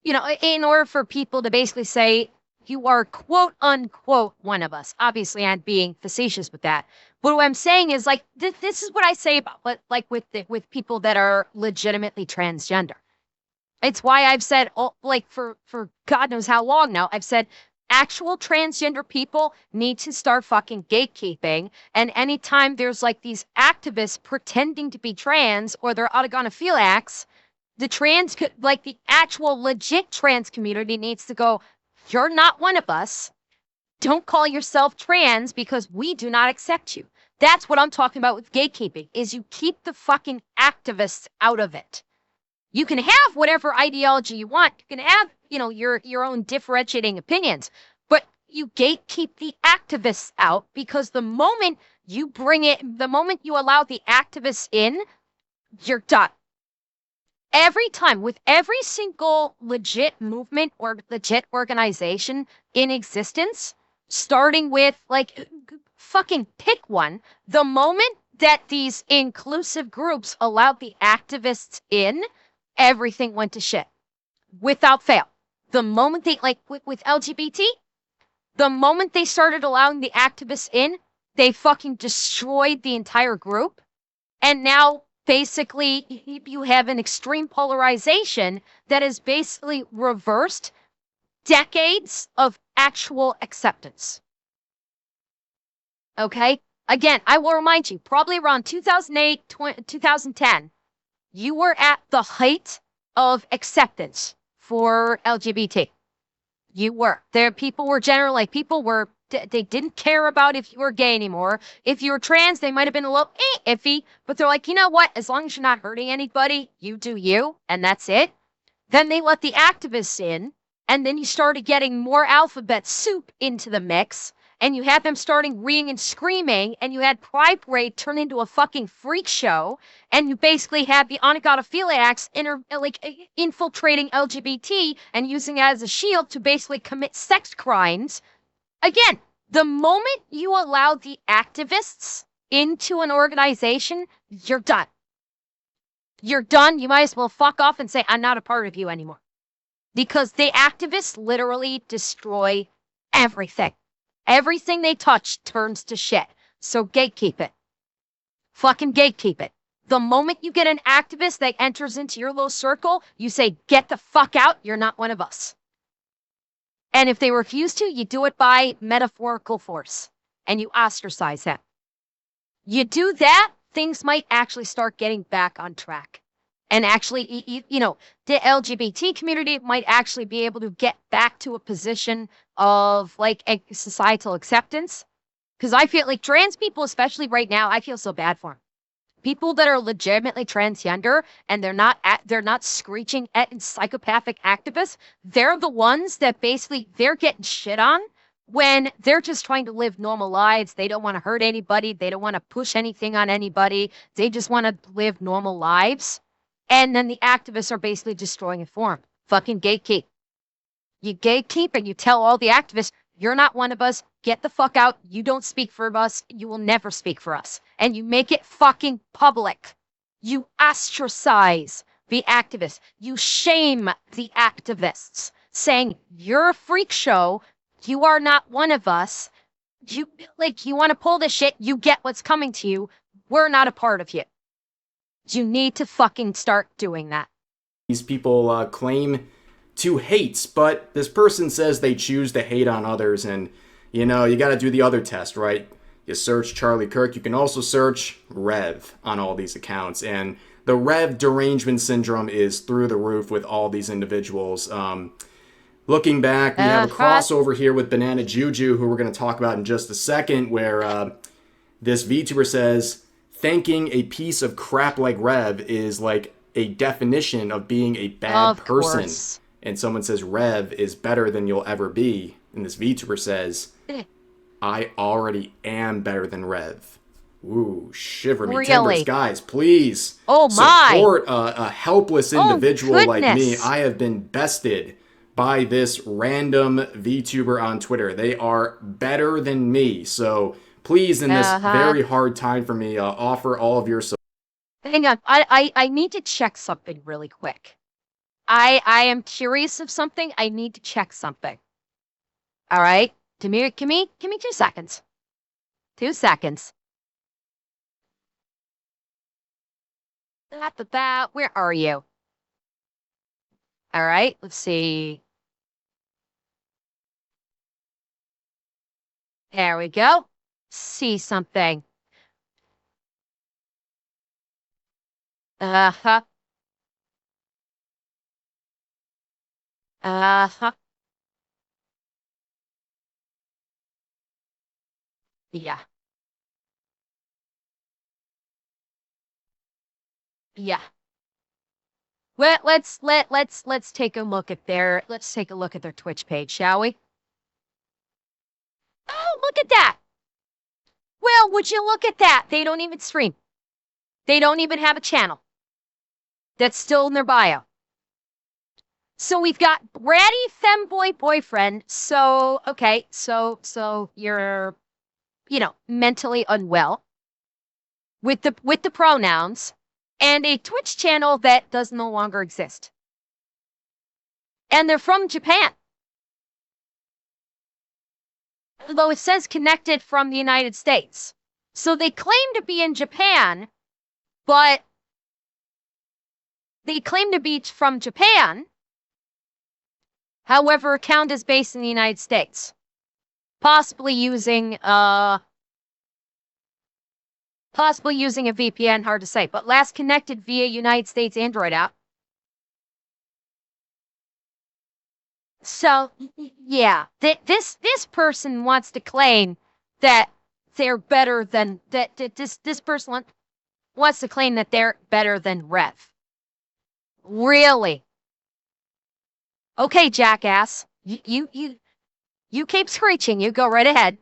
in order for people to basically say you are quote unquote one of us. Obviously, I'm being facetious with that. But what I'm saying is like this is what I say about like with people that are legitimately transgender. It's why I've said, oh, like for God knows how long now, I've said actual transgender people need to start fucking gatekeeping. And anytime there's like these activists pretending to be trans or they're autogonophiliacs, like the actual legit trans community needs to go, you're not one of us. Don't call yourself trans because we do not accept you. That's what I'm talking about with gatekeeping, is you keep the fucking activists out of it. You can have whatever ideology you want. You can have, your own differentiating opinions, but you gatekeep the activists out because the moment you allow the activists in, you're done. Every time with every single legit movement or legit organization in existence, starting with like fucking pick one, the moment that these inclusive groups allowed the activists in, everything went to shit without fail. The moment they, like with LGBT, the moment they started allowing the activists in, they fucking destroyed the entire group. And now basically you have an extreme polarization that is basically reversed decades of actual acceptance. Okay? Again, I will remind you, probably around 2008, 2010, you were at the height of acceptance for LGBT. You were. People were generally like, they didn't care about if you were gay anymore. If you were trans, they might have been a little iffy, but they're like, you know what? As long as you're not hurting anybody, you do you, and that's it. Then they let the activists in, and then you started getting more alphabet soup into the mix, and you had them starting reading and screaming, and you had Pride Parade turn into a fucking freak show, and you basically had the onogonophiliacs infiltrating LGBT and using it as a shield to basically commit sex crimes. Again, the moment you allow the activists into an organization, you're done. You're done. You might as well fuck off and say, I'm not a part of you anymore. Because the activists literally destroy everything. Everything they touch turns to shit. So gatekeep it. Fucking gatekeep it. The moment you get an activist that enters into your little circle, you say, get the fuck out, you're not one of us. And if they refuse to, you do it by metaphorical force and you ostracize them. You do that, things might actually start getting back on track. And actually, you know, the LGBT community might actually be able to get back to a position of like a societal acceptance. Because I feel like trans people, especially right now, I feel so bad for them. People that are legitimately transgender and they're not screeching at psychopathic activists. They're the ones that basically they're getting shit on when they're just trying to live normal lives. They don't want to hurt anybody. They don't want to push anything on anybody. They just want to live normal lives. And then the activists are basically destroying it for them. Fucking gatekeep. You gatekeep and you tell all the activists, you're not one of us. Get the fuck out. You don't speak for us. You will never speak for us. And you make it fucking public. You ostracize the activists. You shame the activists, saying, you're a freak show. You are not one of us. You want to pull this shit. You get what's coming to you. We're not a part of you. You need to fucking start doing that.
These people claim to hate, but this person says they choose to hate on others, and you know, you got to do the other test, right? You search Charlie Kirk. You can also search Rev on all these accounts, and the Rev derangement syndrome is through the roof with all these individuals. Looking back, we have a crossover here with Banana Juju, who we're going to talk about in just a second, where this VTuber says thanking a piece of crap like Rev is like a definition of being a bad person. Course. And someone says Rev is better than you'll ever be. And this VTuber says, I already am better than Rev. Ooh, shiver me timbers. Guys, please support a helpless individual like me. I have been bested by this random VTuber on Twitter. They are better than me. So please, in this very hard time for me, offer all of your support.
Hang on. I need to check something really quick. I am curious of something. I need to check something. All right. Give me 2 seconds. 2 seconds. Where are you? All right. Let's see. There we go. See something. Uh-huh. Uh-huh. Yeah. Yeah. Well, let's take a look at their Twitch page, shall we? Oh, look at that. Well, would you look at that? They don't even stream. They don't even have a channel. That's still in their bio. So we've got bratty femboy boyfriend. So, okay, so you're, you know, mentally unwell with the pronouns and a Twitch channel that does no longer exist. And they're from Japan. Although it says connected from the United States. So they claim to be in Japan, but they claim to be from Japan. However, account is based in the United States. Possibly using a VPN, hard to say, but last connected via United States Android app. So, yeah, this person wants to claim that they're better than this person wants to claim that they're better than Rev. Really? Okay, jackass. You keep screeching. You go right ahead.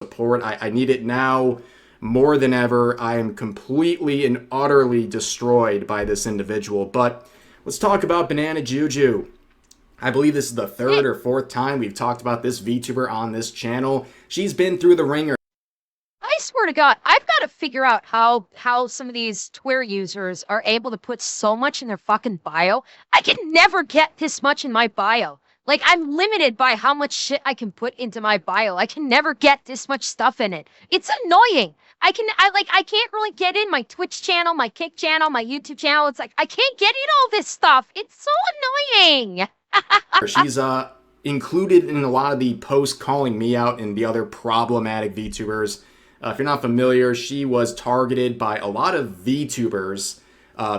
Support. I need it now more than ever. I am completely and utterly destroyed by this individual. But let's talk about Banana Juju. I believe this is the third or fourth time we've talked about this VTuber on this channel. She's been through the ringer.
I swear to God, I've got to figure out how some of these Twitter users are able to put so much in their fucking bio. I can never get this much in my bio. Like, I'm limited by how much shit I can put into my bio. I can never get this much stuff in it. It's annoying. I can't really get in my Twitch channel, my Kick channel, my YouTube channel. It's like, I can't get in all this stuff. It's so annoying.
She's included in a lot of the posts calling me out and the other problematic VTubers. If you're not familiar, she was targeted by a lot of VTubers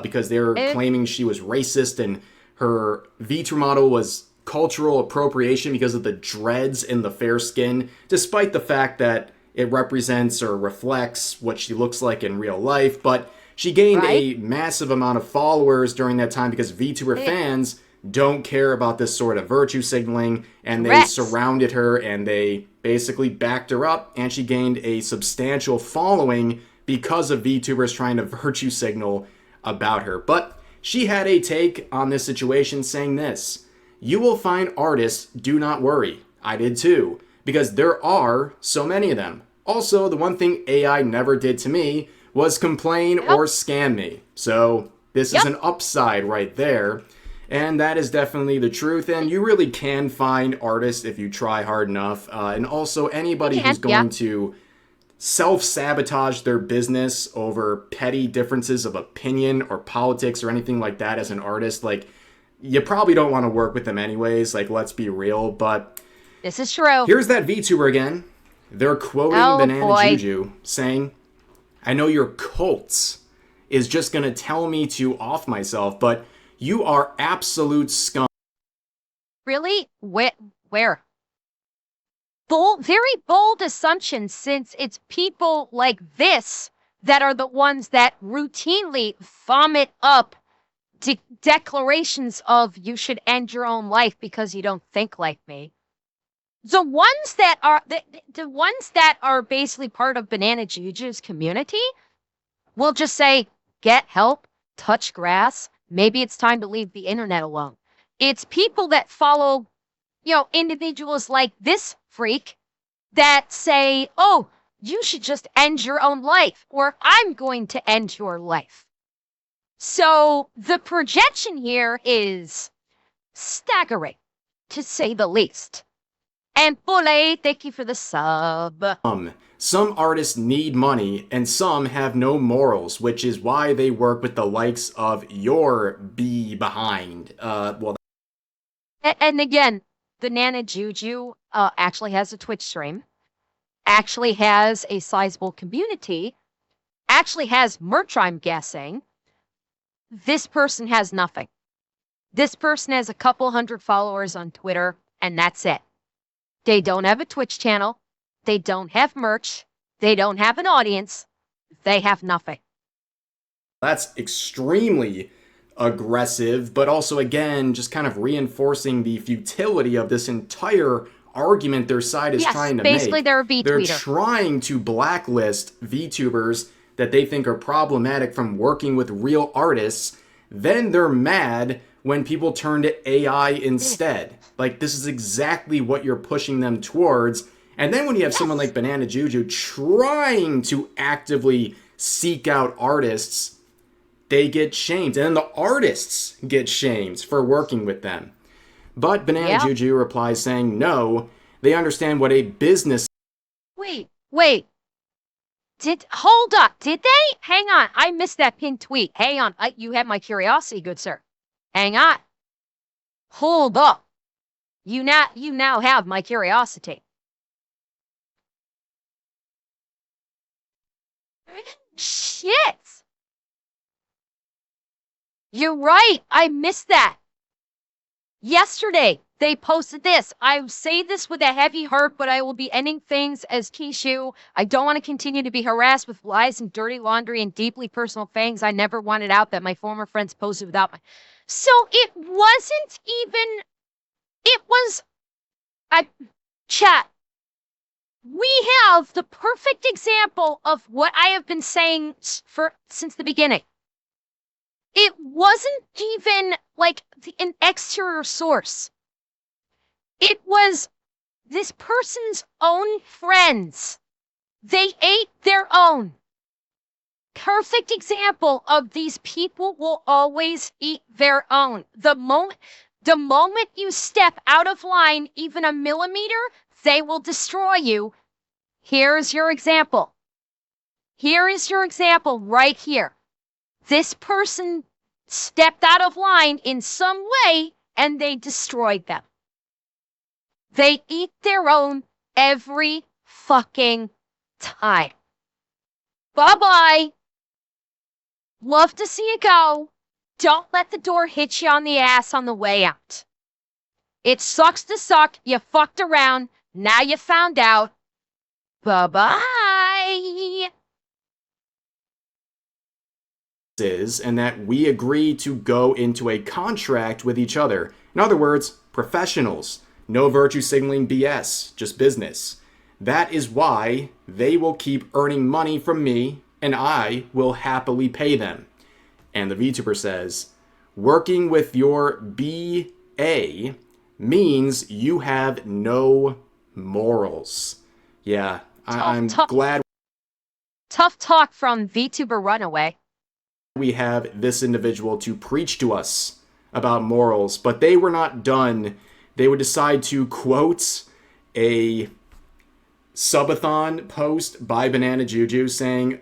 because they were claiming she was racist, and her VTuber model was cultural appropriation because of the dreads and the fair skin, despite the fact that it represents or reflects what she looks like in real life. But she gained a massive amount of followers during that time because VTuber fans don't care about this sort of virtue signaling, and they surrounded her and they basically backed her up, and she gained a substantial following because of VTubers trying to virtue signal about her. But she had a take on this situation saying this: "You will find artists, do not worry. I did too, because there are so many of them. Also, the one thing AI never did to me was complain or scam me. So this is an upside right there." And that is definitely the truth. And you really can find artists if you try hard enough. And also anybody who's going to self-sabotage their business over petty differences of opinion or politics or anything like that as an artist, like, you probably don't want to work with them anyways. Like, let's be real. But
this is true.
Here's that VTuber again. They're quoting Banana Juju saying, "I know your cults is just going to tell me to off myself, but you are absolute scum."
Really? Where? Bold, very bold assumptions, since it's people like this that are the ones that routinely vomit up declarations of "you should end your own life because you don't think like me." The ones that are the ones that are basically part of Banana Juju's community will just say, "Get help, touch grass. Maybe it's time to leave the internet alone." It's people that follow, individuals like this freak that say, "Oh, you should just end your own life," or "I'm going to end your life." So the projection here is staggering, to say the least. And Pole, thank you for the sub.
Some artists need money, and some have no morals, which is why they work with the likes of your Be Behind.
And again, Banana Juju actually has a Twitch stream, actually has a sizable community, actually has merch, I'm guessing. This person has nothing. This person has a couple hundred followers on Twitter, and that's it. They don't have a Twitch channel. They don't have merch. They don't have an audience. They have nothing.
That's extremely aggressive, but also, again, just kind of reinforcing the futility of this entire argument their side is trying to make.
Basically, they're a V-tweeter.
They're trying to blacklist VTubers that they think are problematic from working with real artists. Then they're mad when people turn to AI instead. Like, this is exactly what you're pushing them towards. And then when you have someone like Banana Juju trying to actively seek out artists, they get shamed. And then the artists get shamed for working with them. But Banana Juju replies saying, no, they understand what a business...
Wait. Hold up. Did they? Hang on. I missed that pinned tweet. Hang on. You have my curiosity, good sir. Hang on. Hold up. You now have my curiosity. Shit! You're right. I missed that. Yesterday, they posted this. I say this with a heavy heart, but I will be ending things as Kishu. I don't want to continue to be harassed with lies and dirty laundry and deeply personal things I never wanted out that my former friends posted without my... So it wasn't even... It was... Chat. We have the perfect example of what I have been saying since the beginning. It wasn't even like an exterior source. It was this person's own friends. They ate their own. Perfect example of these people will always eat their own. The moment The moment you step out of line even a millimeter, they will destroy you. Here's your example. Here is your example right here. This person stepped out of line in some way and they destroyed them. They eat their own every fucking time. Bye-bye. Love to see you go. Don't let the door hit you on the ass on the way out. It sucks to suck. You fucked around. Now you found out. Bye-bye.
And that we agree to go into a contract with each other. In other words, professionals. No virtue signaling BS, just business. That is why they will keep earning money from me, and I will happily pay them. And the VTuber says, working with your BA means you have no morals. Yeah, I'm glad.
Tough talk from VTuber Runaway.
We have this individual to preach to us about morals, but they were not done. They would decide to quote a subathon post by Banana Juju saying,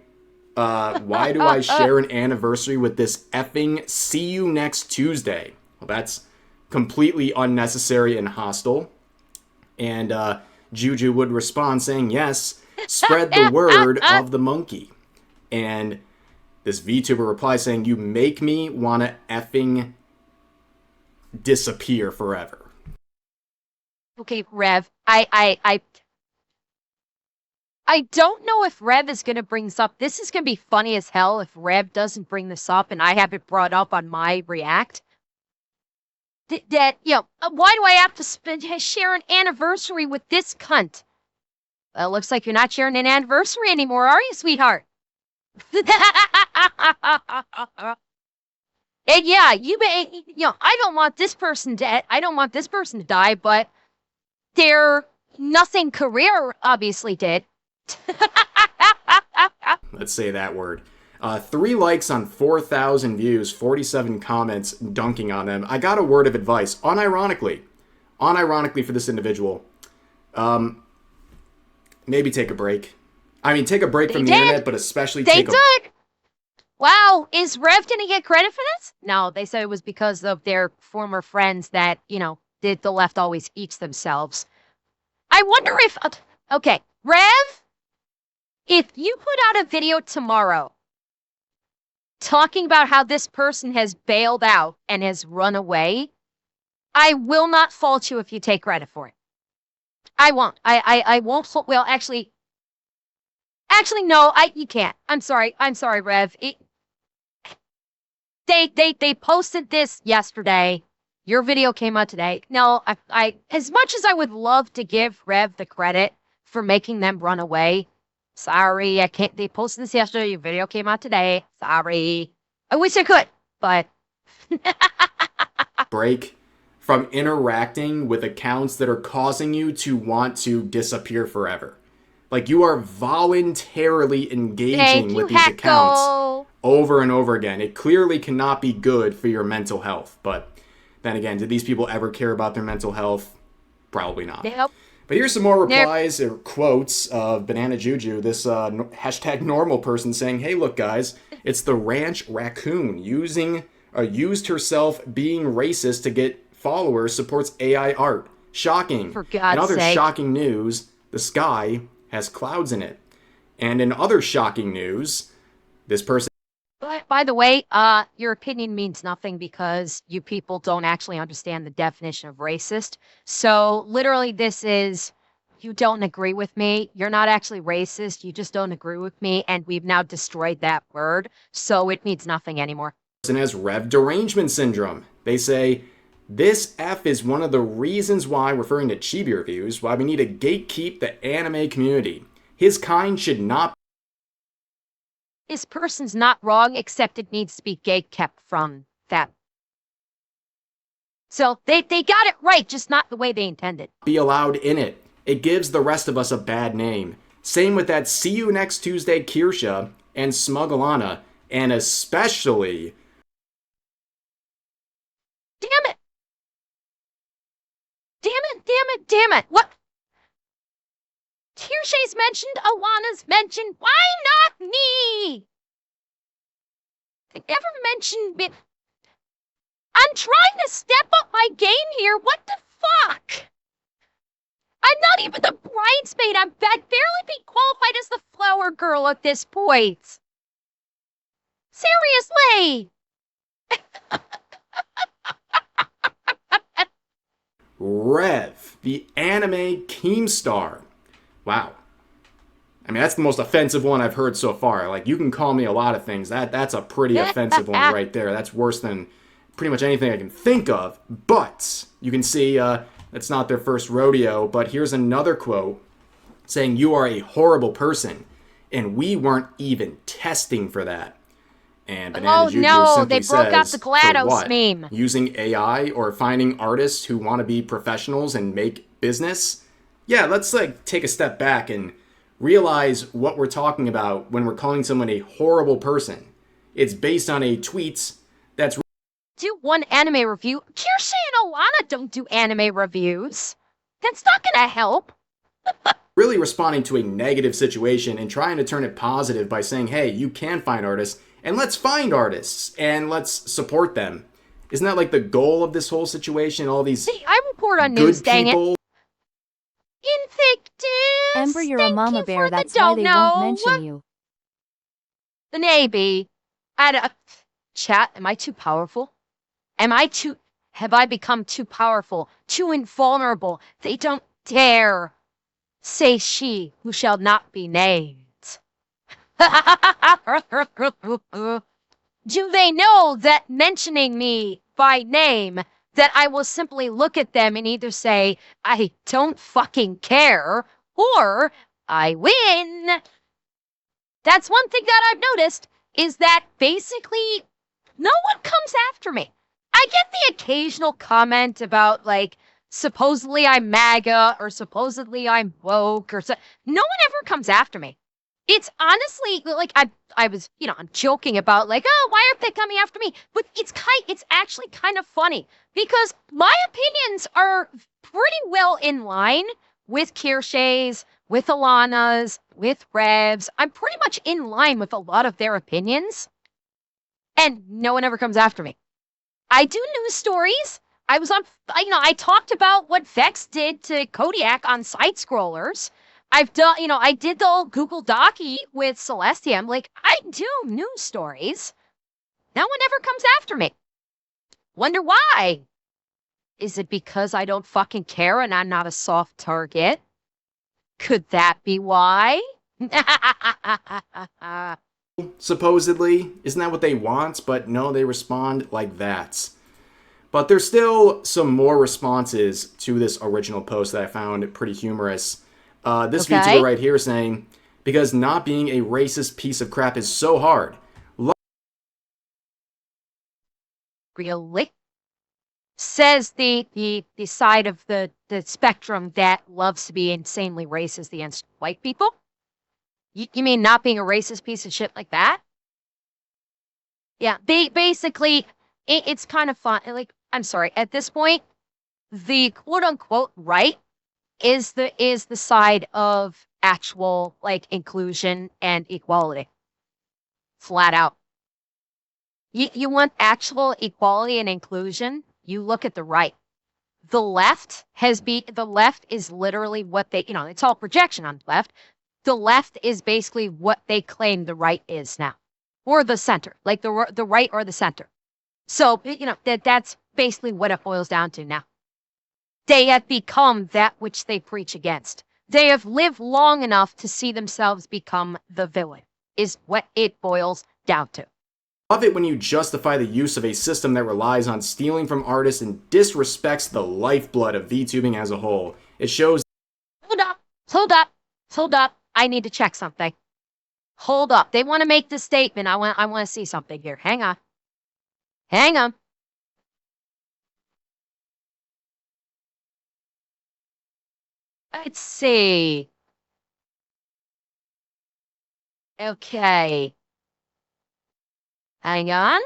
why do I share an anniversary with this effing see you next Tuesday? Well, that's completely unnecessary and hostile. And Juju would respond saying, yes, spread the word of the monkey. And this VTuber replies saying, you make me want to effing disappear forever.
Okay, Rev, I don't know if Rev is going to bring this up. This is going to be funny as hell if Rev doesn't bring this up and I have it brought up on my React. Why do I have to share an anniversary with this cunt? Well, it looks like you're not sharing an anniversary anymore, are you, sweetheart? And yeah, I don't want this person dead. I don't want this person to die, but their nothing career obviously did.
Let's say that word. 3 likes on 4,000 views, 47 comments dunking on them. I got a word of advice, unironically for this individual. Maybe take a break. I mean, take a break from the internet, but especially take a...
They did! Wow, is Rev gonna get credit for this? No, they said it was because of their former friends that, did the left always eats themselves. I wonder if... Okay, Rev, if you put out a video tomorrow talking about how this person has bailed out and has run away, I will not fault you if you take credit for it. I won't. I won't. Well, actually, no. You can't. I'm sorry, Rev. They posted this yesterday. Your video came out today. No, I as much as I would love to give Rev the credit for making them run away, sorry, I can't. They posted this yesterday. Your video came out today. Sorry. I wish I could, but
break from interacting with accounts that are causing you to want to disappear forever. Like, you are voluntarily engaging with these accounts over and over again. It clearly cannot be good for your mental health. But then again, did these people ever care about their mental health? Probably not.
Nope.
But here's some more replies or quotes of Banana Juju, this hashtag normal person saying, hey, look, guys, it's the ranch raccoon used herself being racist to get followers, supports AI art. Shocking.
For God's
in other
sake.
Shocking news, the sky has clouds in it. And in other shocking news, this person...
But by the way, your opinion means nothing because you people don't actually understand the definition of racist. So literally this is, you don't agree with me. You're not actually racist. You just don't agree with me. And we've now destroyed that word. So it means nothing anymore.
Person has Rev derangement syndrome. They say, this F is one of the reasons why, referring to Chibi reviews, why we need to gatekeep the anime community. His kind should not...
This person's not wrong, except it needs to be gatekept from that. So they got it right, just not the way they intended.
Be allowed in it. It gives the rest of us a bad name. Same with that See You Next Tuesday Kirsha and Smugglana, and especially...
Damn it! damn it! What? Kirsche's mentioned, Alana's mentioned. Why not me? They never mentioned me. I'm trying to step up my game here. What the fuck? I'm not even the bridesmaid. I'd barely be qualified as the flower girl at this point. Seriously.
Rev, the anime Keemstar. Wow. I mean, that's the most offensive one I've heard so far. Like, you can call me a lot of things. That's a pretty offensive one right there. That's worse than pretty much anything I can think of. But you can see that's not their first rodeo. But here's another quote saying, "You are a horrible person, and we weren't even testing for that." And Banana Juju simply
they broke out the
says,
GLaDOS
for what?
meme.
Using AI or finding artists who want to be professionals and make business? Yeah, let's take a step back and realize what we're talking about when we're calling someone a horrible person. It's based on a tweet that's
do one anime review. Kirsche and Alana don't do anime reviews. That's not gonna help.
really responding to a negative situation and trying to turn it positive by saying, hey, you can find artists, and let's find artists, and let's support them. Isn't that like the goal of this whole situation? All these
See, I report on
good
news, dang it.
people.
Invictus!
Ember, you're a
thank
mama
you
bear,
for
that's
the
why
don't
they
know.
won't mention you.
The Navy. Chat, am I too powerful? Have I become too powerful, too invulnerable? They don't dare say she who shall not be named. Do they know that mentioning me by name, that I will simply look at them and either say, I don't fucking care, or I win? That's one thing that I've noticed, is that basically no one comes after me. I get the occasional comment about, like, supposedly I'm MAGA, or supposedly I'm woke, or no one ever comes after me. It's honestly, like, I was, I'm joking about, like, oh, why aren't they coming after me? But it's actually kind of funny, because my opinions are pretty well in line with Kirsche's, with Alana's, with Rev's. I'm pretty much in line with a lot of their opinions, and no one ever comes after me. I do news stories. I was on, I talked about what Vex did to Kodiak on side scrollers. I've done, I did the old Google Docky with Celestia. I'm like, I do news stories. No one ever comes after me. Wonder why? Is it because I don't fucking care and I'm not a soft target? Could that be why?
Supposedly, isn't that what they want? But no, they respond like that. But there's still some more responses to this original post that I found pretty humorous. This
Okay.
VTuber right here saying, because not being a racist piece of crap is so hard.
Really? Says the side of the spectrum that loves to be insanely racist against white people? You mean not being a racist piece of shit like that? Yeah, basically, it's kind of fun. Like, I'm sorry, at this point, the quote-unquote right is the side of actual, like, inclusion and equality. Flat out. You want actual equality and inclusion? You look at the right. The left is literally what they, it's all projection on the left. The left is basically what they claim the right is now. Or the center, like the right or the center. So, that's basically what it boils down to now. They have become that which they preach against. They have lived long enough to see themselves become the villain, is what it boils down to.
Love it when you justify the use of a system that relies on stealing from artists and disrespects the lifeblood of VTubing as a whole. It shows.
Hold up. I need to check something. Hold up. They want to make this statement. I want to see something here. Hang on. Let's see. Okay. Hang on.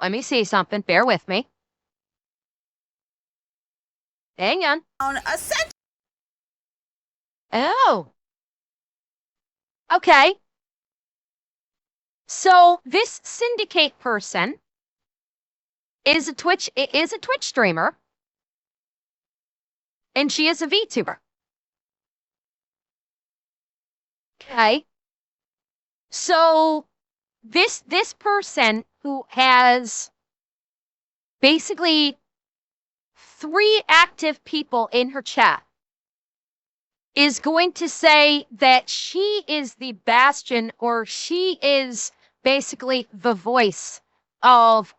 Let me see something. Bear with me. Hang on.
On a set.
Oh. Okay. So this syndicate person is a Twitch streamer, and she is a VTuber. Okay. So this person who has basically 3 active people in her chat is going to say that she is the bastion, or she is basically the voice of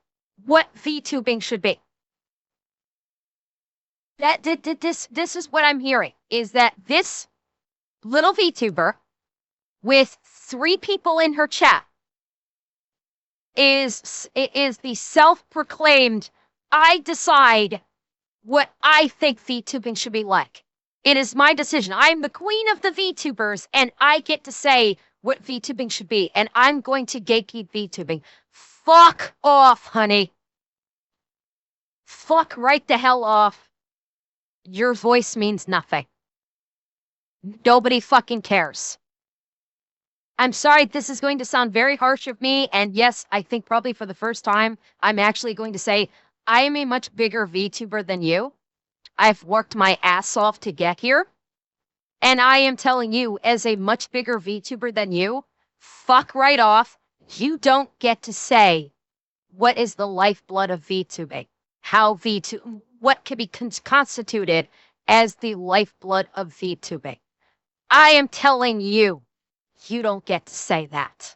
what VTubing should be. This is what I'm hearing, is that this little VTuber with 3 people in her chat is the self-proclaimed, I decide what I think VTubing should be like. It is my decision. I am the queen of the VTubers, and I get to say what VTubing should be, and I'm going to gatekeep VTubing. Fuck off, honey. Fuck right the hell off. Your voice means nothing. Nobody fucking cares. I'm sorry, this is going to sound very harsh of me, and yes, I think probably for the first time, I'm actually going to say, I am a much bigger VTuber than you. I've worked my ass off to get here, and I am telling you, as a much bigger VTuber than you, fuck right off. You don't get to say what is the lifeblood of VTubing, what can be constituted as the lifeblood of VTubing. I am telling you, you don't get to say that.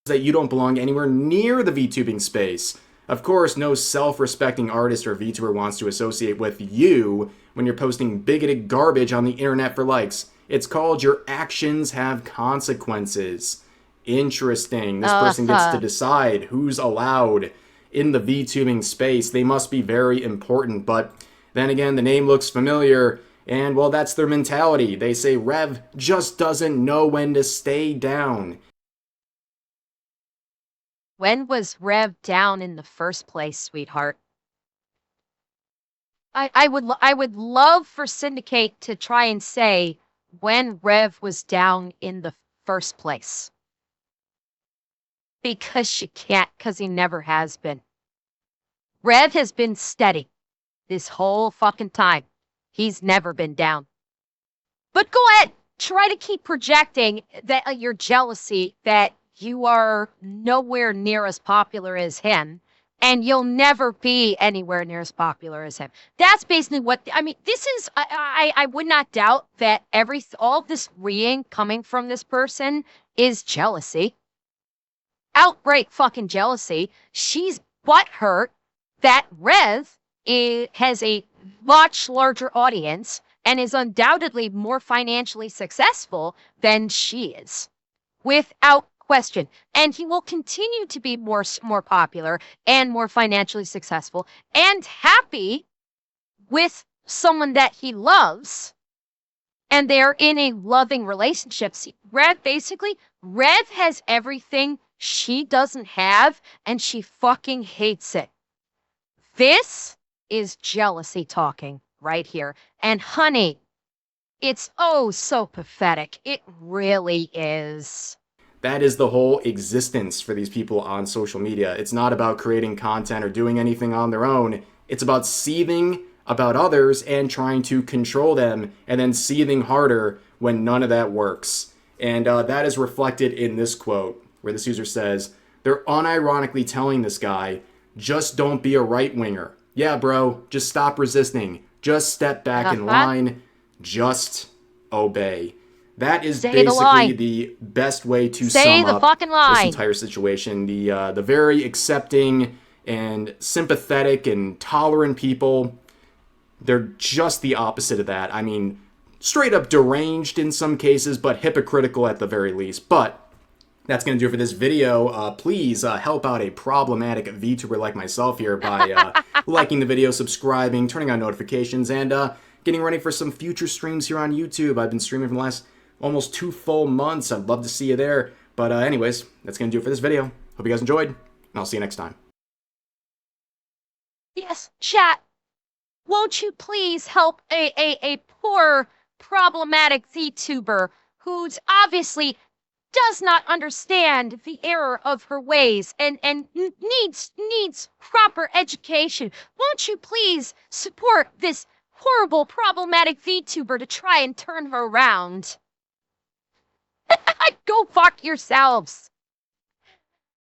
That you don't belong anywhere near the VTubing space. Of course, no self-respecting artist or VTuber wants to associate with you when you're posting bigoted garbage on the internet for likes. It's called Your Actions Have Consequences. Interesting. This person gets to decide who's allowed in the VTubing space. They must be very important, but then again, the name looks familiar, and well, that's their mentality. They say Rev just doesn't know when to stay down.
When was Rev down in the first place, sweetheart? I would love for Syndicate to try and say when Rev was down in the first place. Because she can't, because he never has been. Rev has been steady this whole fucking time. He's never been down. But go ahead, try to keep projecting that your jealousy that you are nowhere near as popular as him, and you'll never be anywhere near as popular as him. That's basically what, I mean, this is, I would not doubt that all this reading coming from this person is jealousy. Outright fucking jealousy. She's butthurt that Rev has a much larger audience and is undoubtedly more financially successful than she is. Without question. And he will continue to be more popular and more financially successful and happy with someone that he loves. And they're in a loving relationship. See, Rev has everything she doesn't have, and she fucking hates it. This is jealousy talking right here. And honey, it's oh so pathetic. It really is.
That is the whole existence for these people on social media. It's not about creating content or doing anything on their own. It's about seething about others and trying to control them, and then seething harder when none of that works. And that is reflected in this quote, where this user says, they're unironically telling this guy, just don't be a right-winger. Yeah, bro, just stop resisting. Just step back in line. Just obey. That is basically the best way to sum up this entire situation. The very accepting and sympathetic and tolerant people, they're just the opposite of that. I mean, straight up deranged in some cases, but hypocritical at the very least. But that's going to do it for this video. Please help out a problematic VTuber like myself here by liking the video, subscribing, turning on notifications, and getting ready for some future streams here on YouTube. I've been streaming for the last almost 2 full months. I'd love to see you there. But anyways, that's going to do it for this video. Hope you guys enjoyed, and I'll see you next time.
Yes, chat. Won't you please help a poor, problematic VTuber who's obviously does not understand the error of her ways and needs proper education. Won't you please support this horrible, problematic VTuber to try and turn her around? Go fuck yourselves.